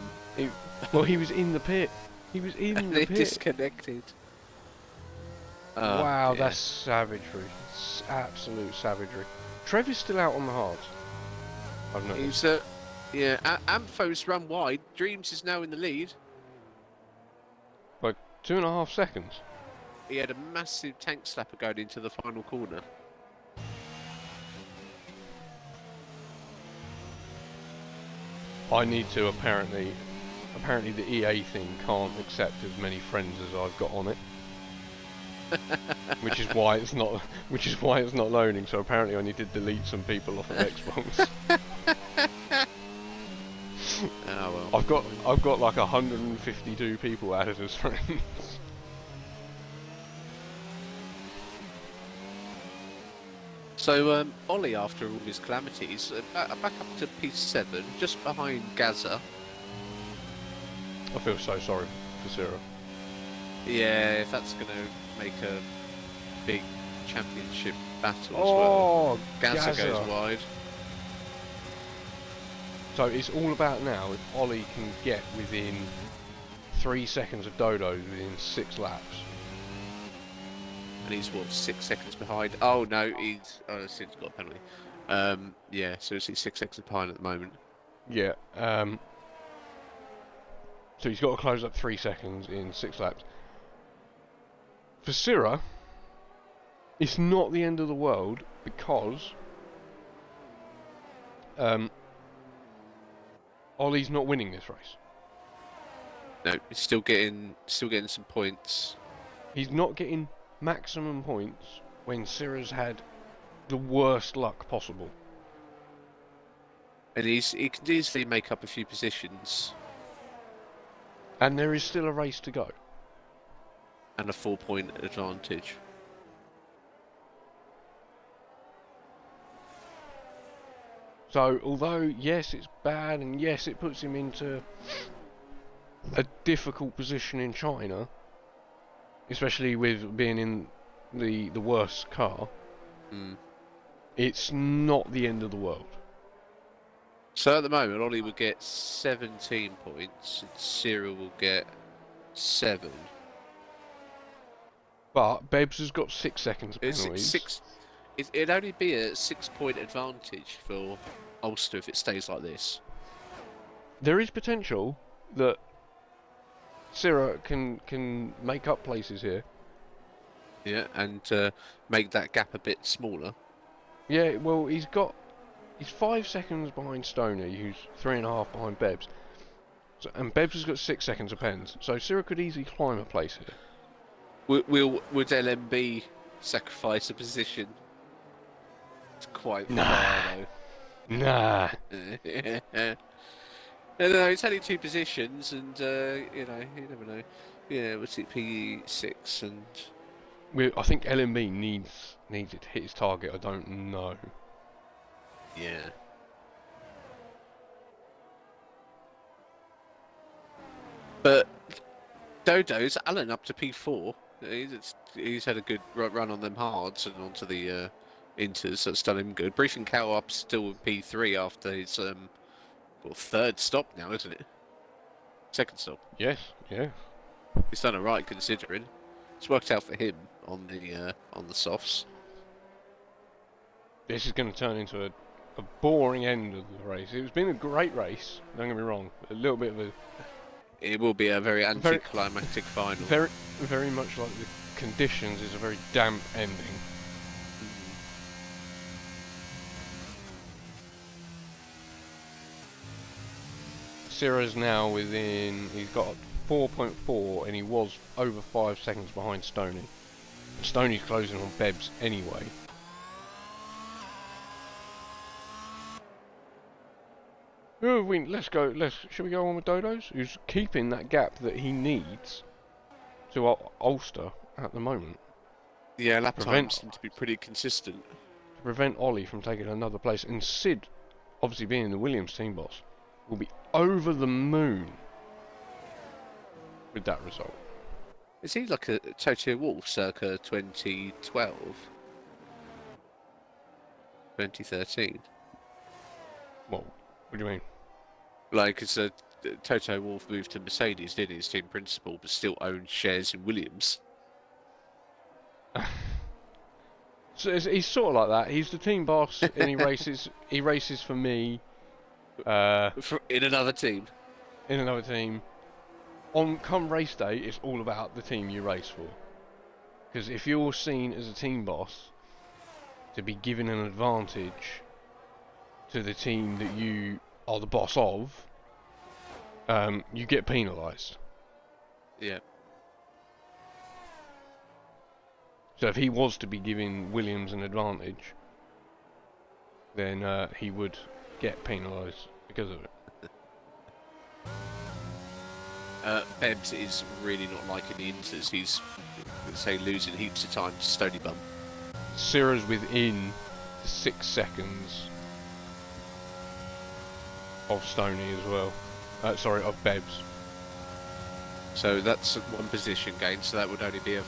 Well, he was in the pit. He was in the they pit. disconnected. Wow, dear. that's savagery. It's absolute savagery. Trevor's still out on the hards. I've noticed. He's, yeah, Ampho's run wide. Dreams is now in the lead. Like 2.5 seconds. He had a massive tank slapper going into the final corner. I need to apparently the EA thing can't accept as many friends as I've got on it. which is why it's not loading, so apparently I need to delete some people off of Xbox. Oh well. I've got like 152 people added as friends. So Ollie, after all his calamities, back up to P7, just behind Gaza. I feel so sorry for Sarah. Yeah, if that's going to make a big championship battle as well. Oh, Gaza goes wide. So it's all about now if Ollie can get within 3 seconds of Dodo within 6 laps. And he's, what, 6 seconds behind? Oh, no, he's... Oh, since got a penalty. Yeah, so he's 6 seconds behind at the moment. Yeah, so he's got to close up 3 seconds in 6 laps. For Syrah, it's not the end of the world because Ollie's not winning this race. No, he's still getting some points. He's not getting maximum points when Syrah's had the worst luck possible. And he can easily make up a few positions. And there is still a race to go. And a 4-point advantage. So, although, yes, it's bad, and yes, it puts him into a difficult position in China, especially with being in the worst car, it's not the end of the world. So at the moment, Ollie would get 17 points, and Cyril will get 7. But Bebbs has got 6 seconds of penalties. It'd only be a 6-point advantage for Ulster if it stays like this. There is potential that Syrah can make up places here. Yeah, and make that gap a bit smaller. Yeah, well, he's 5 seconds behind Stoney, who's 3.5 behind Bebbs. So, and Bebbs has got 6 seconds of pens, so Syrah could easily climb a place here. Would LMB sacrifice a position? It's quite far though. Nah. No, it's only 2 positions, and you never know. Yeah, what's it, P6 and... I think LMB needs it to hit his target. I don't know. Yeah. But Dodo's Alan up to P4. He's had a good run on them hards and onto the inters. That's done him good. Briefing Cow up still with P3 after his 3rd stop now, isn't it? 2nd stop. Yes. Yeah. He's done alright considering. It's worked out for him on the softs. This is going to turn into a boring end of the race. It's been a great race. Don't get me wrong. A little bit of a It will be a very Very, anticlimactic final. very, very much like the conditions is a very damp ending. Sira's now within, he's got 4.4 and he was over 5 seconds behind Stoney. Stoney's closing on Bebs anyway. Let's go, shall we go on with Dodo's? Who's keeping that gap that he needs to Ulster at the moment. Yeah, lap times seem to be pretty consistent. To prevent Ollie from taking another place. And Sid, obviously being the Williams team boss, will be over the moon with that result. Is he like a Toto Wolff circa 2012? 2013? Well, what do you mean? Like, it's a Toto Wolff moved to Mercedes, did his team principal, but still owns shares in Williams. So he's sort of like that. He's the team boss, and he races. He races for me. In another team. In another team. Come race day, it's all about the team you race for. Because if you're seen as a team boss to be given an advantage to the team that you are the boss of, you get penalised. Yeah. So if he was to be giving Williams an advantage, then he would get penalised because of it. Bebs is really not liking the inters. He's, say, losing heaps of time to Stony Bum. Sira's within 6 seconds of Stoney as well. Sorry, of Bebs. So that's one position gain. So that would only be a.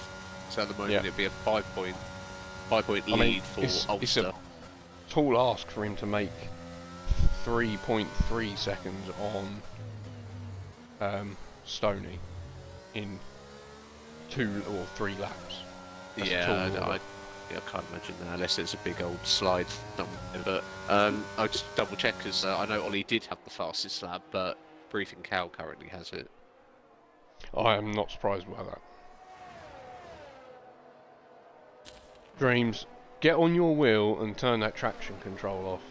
So at the moment it'd be a 5-point lead for Ulster. It's a tall ask for him to make 3.3 seconds on Stoney in 2 or 3 laps. That's I can't imagine that unless it's a big old slide somewhere. But I'll just double check because I know Ollie did have the fastest lap, but Briefing Cow currently has it. I am not surprised by that. Dreams, get on your wheel and turn that traction control off.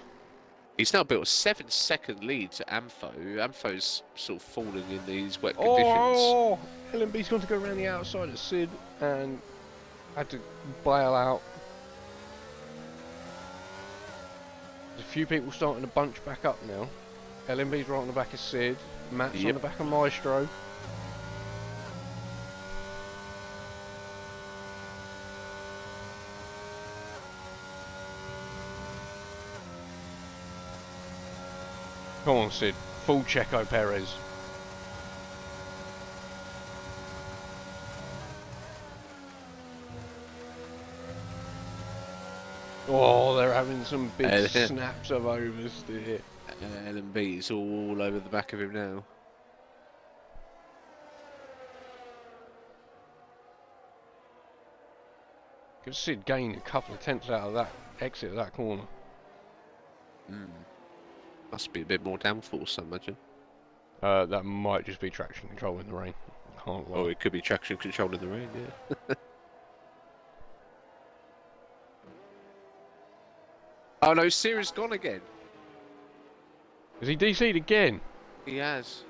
He's now built a 7-second lead to Ampho. Ampho's sort of falling in these wet conditions. Oh, LMB's gone to go around the outside of Sid and had to bail out. There's a few people starting to bunch back up now. LMB's right on the back of Sid. Matt's on the back of Maestro. Come on, Sid. Full Checo Perez. Oh, they're having some big snaps of oversteer. LMB is all over the back of him now. Could Sid gain a couple of tenths out of that exit of that corner. Must be a bit more downforce, I imagine. That might just be traction control in the rain. Can't lie. Oh, it could be traction control in the rain, yeah. Oh no, Sira's gone again. Is he DC'd again? He has.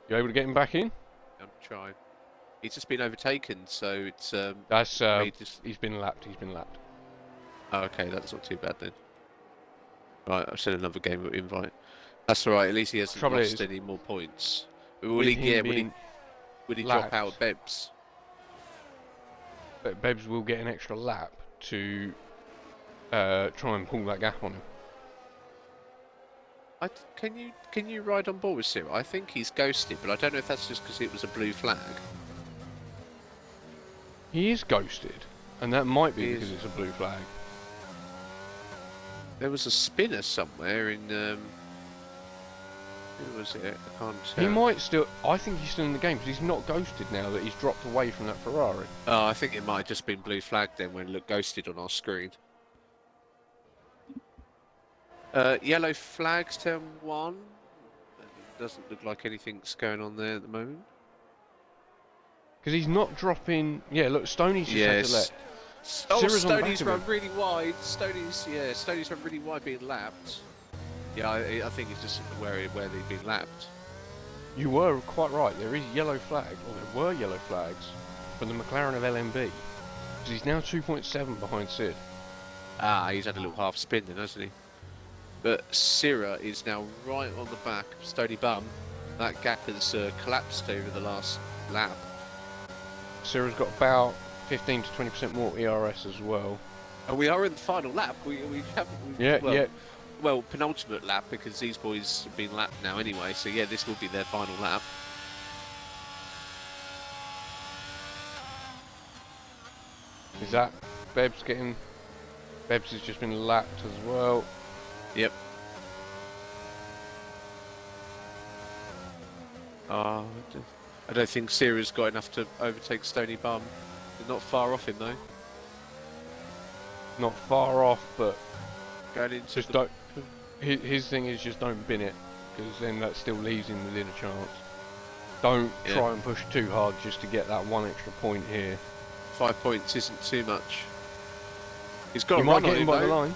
You able to get him back in? I'm trying. He's just been overtaken, so it's That's he's been lapped. He's been lapped. Oh, okay, that's not too bad then. Right, I've sent another game invite. That's alright, at least he hasn't lost any more points. Will he drop out of Bebs? But Bebs will get an extra lap to try and pull that gap on him. Can you ride on board with Sira? I think he's ghosted, but I don't know if that's just because it was a blue flag. He is ghosted, and that might be because it's a blue flag. There was a spinner somewhere in who was it? I can't tell. He might still. I think he's still in the game because he's not ghosted now that he's dropped away from that Ferrari. Oh, I think it might have just been blue flag then when it looked ghosted on our screen. Yellow flags, turn 1. Doesn't look like anything's going on there at the moment. Because he's not dropping. Yeah, look, Stoney's just had to let. Yes. Oh, Sirra's on the back Stoney's of run him. really wide. Stoney's run really wide being lapped. Yeah, I think it's just where they've been lapped. You were quite right. There is yellow flag, or there were yellow flags from the McLaren of LMB. Because he's now 2.7 behind Sid. Ah, he's had a little half spin then, hasn't he? But Sierra is now right on the back of Stony Bum. That gap has collapsed over the last lap. Sirra's got about 15 to 20% more ERS as well. And we are in the final lap. We haven't. Yeah, well, yeah. Well, penultimate lap because these boys have been lapped now anyway. So yeah, this will be their final lap. Is that Beb's getting? Beb's has just been lapped as well. Yep. I don't think Sierra's got enough to overtake Stony Bum. They're not far off him though. Not far off, but Going into just don't. His thing is just don't bin it, because then that still leaves him within a chance. Don't try and push too hard just to get that one extra point here. 5 points isn't too much. He's got You a might run get on him him by the though. line.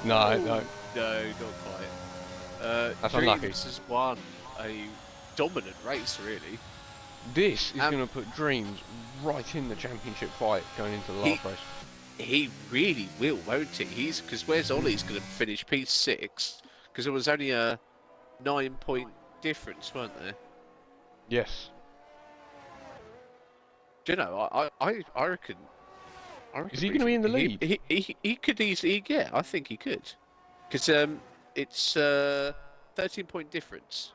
No, no. No, not quite. That's Dreams unlucky. has won a dominant race, really. This is going to put Dreams right in the championship fight going into the last race. He really will, won't he? Because where's Ollie's going to finish P6? Because there was only a 9-point difference, weren't there? Yes. Do you know? I reckon. Is he going to be in the lead? He could easily. Yeah, I think he could. Because it's 13-point difference.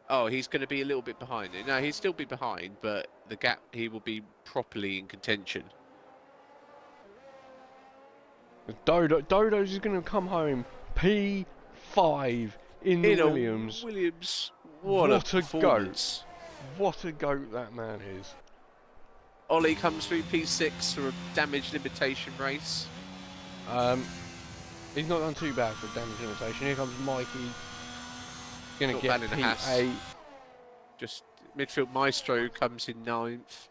Oh, he's going to be a little bit behind. No, he'll still be behind, but the gap, he will be properly in contention. Dodo's is going to come home P5 in the Williams. Williams, what a goat! What a goat that man is. Ollie comes through P6 for a damage limitation race. He's not done too bad for damage limitation. Here comes Mikey. Going to get P8. Just midfield Maestro comes in 9th.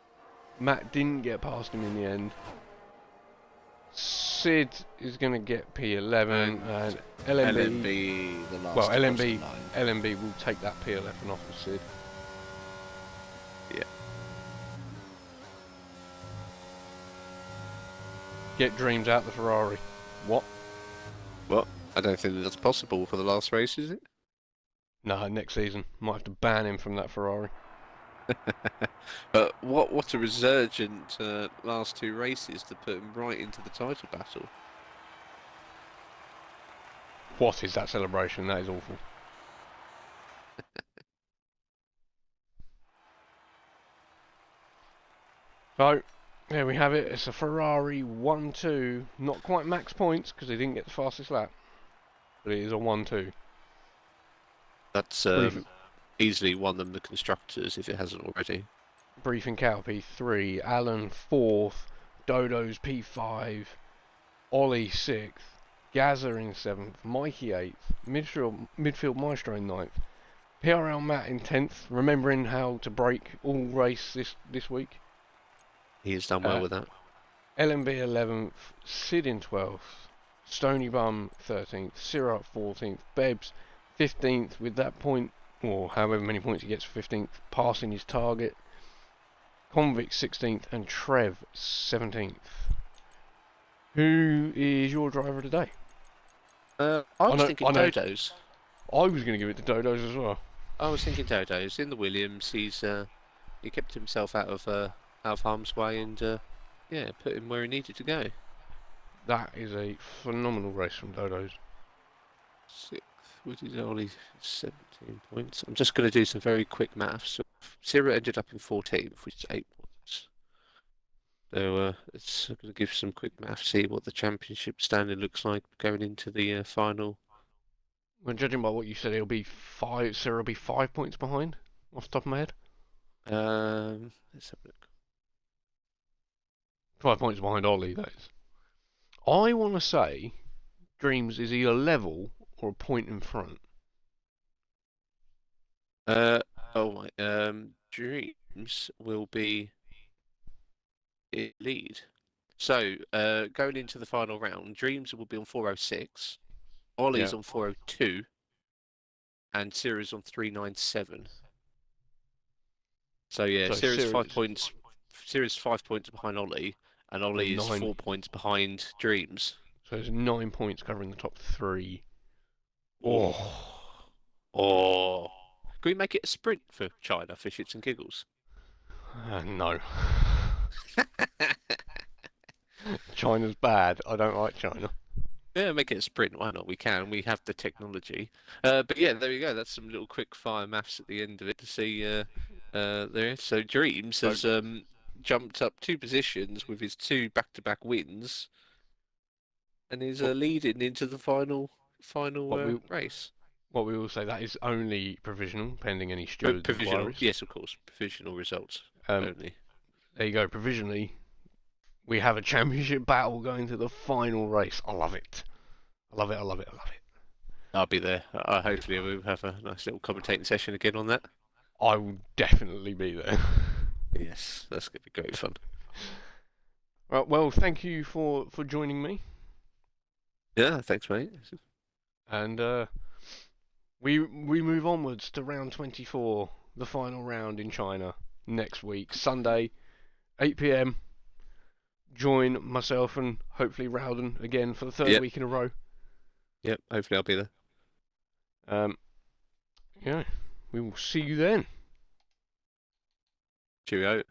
Matt didn't get past him in the end. Sid is going to get P11 and LMB, the last. Well, LMB will take that P11 off of Sid. Yeah. Get Dreams out the Ferrari. What? Well, I don't think that's possible for the last race, is it? No, next season. Might have to ban him from that Ferrari. But what a resurgent last 2 races to put him right into the title battle. What is that celebration? That is awful. So, there we have it. It's a Ferrari 1-2. Not quite max points because they didn't get the fastest lap. But it is a 1-2. That's easily won them the constructors if it hasn't already. Briefing Cow P3, Alan 4th, Dodo's P5, Ollie 6th, Gazza in 7th, Mikey 8th, midfield Maestro in 9th, PRL Matt in 10th, remembering how to break all race this week. He has done well with that. LMB 11th, Sid in 12th, Stony Bum 13th, Sirrah 14th, Bebs 15th with that point, or however many points he gets for 15th, passing his target. Convict 16th and Trev 17th. Who is your driver today? I was thinking Dodo's. I was going to give it to Dodo's as well. I was thinking Dodo's in the Williams. He kept himself out of harm's way and yeah, put him where he needed to go. That is a phenomenal race from Dodo's. 6th, which is only 17 points. I'm just going to do some very quick maths. So Sierra ended up in 14th, which is 8 points. So it's going to give some quick maths, see what the championship standing looks like going into the final. Well, judging by what you said, Sierra will be 5 points behind, off the top of my head. Let's have a look. 5 points behind Ollie, that is. I want to say Dreams is either level or a point in front. Uh, oh my. Dreams will be in lead. So, going into the final round, Dreams will be on 406, Yeah. Ollie's on 402, and Sirius on 397. So yeah, So Sirius five series points, Sirius 5 points behind Ollie, and Ollie and is 9. 4 points behind Dreams. So it's 9 points covering the top three. Oh, Oh, oh. Can we make it a sprint for China for shits and giggles? no. China's bad. I don't like China. Yeah, make it a sprint. Why not? We can. We have the technology. But yeah, there you go. That's some little quick fire maths at the end of it to see there. So Dreams So has jumped up 2 positions with his two back-to-back wins and is what leading into the final what we race. what we will say that is only provisional, pending any Oh, stewards' provisional. inquiries. Yes, of course. Provisional results Um, only. there you go. Provisionally, we have a championship battle going to the final race. I love it. I love it. I love it. I love it. I'll be there. Hopefully we'll have a nice little commentating session again on that. I will definitely be there. Yes, that's going to be great fun. Right, well, thank you for joining me, Yeah, thanks, mate. and we move onwards to round 24, the final round in China next week, Sunday, 8 p.m. Join myself and hopefully Rowden again for the third Yep, week in a row. yep. Hopefully I'll be there. Um, yeah, we will see you then. Cheerio.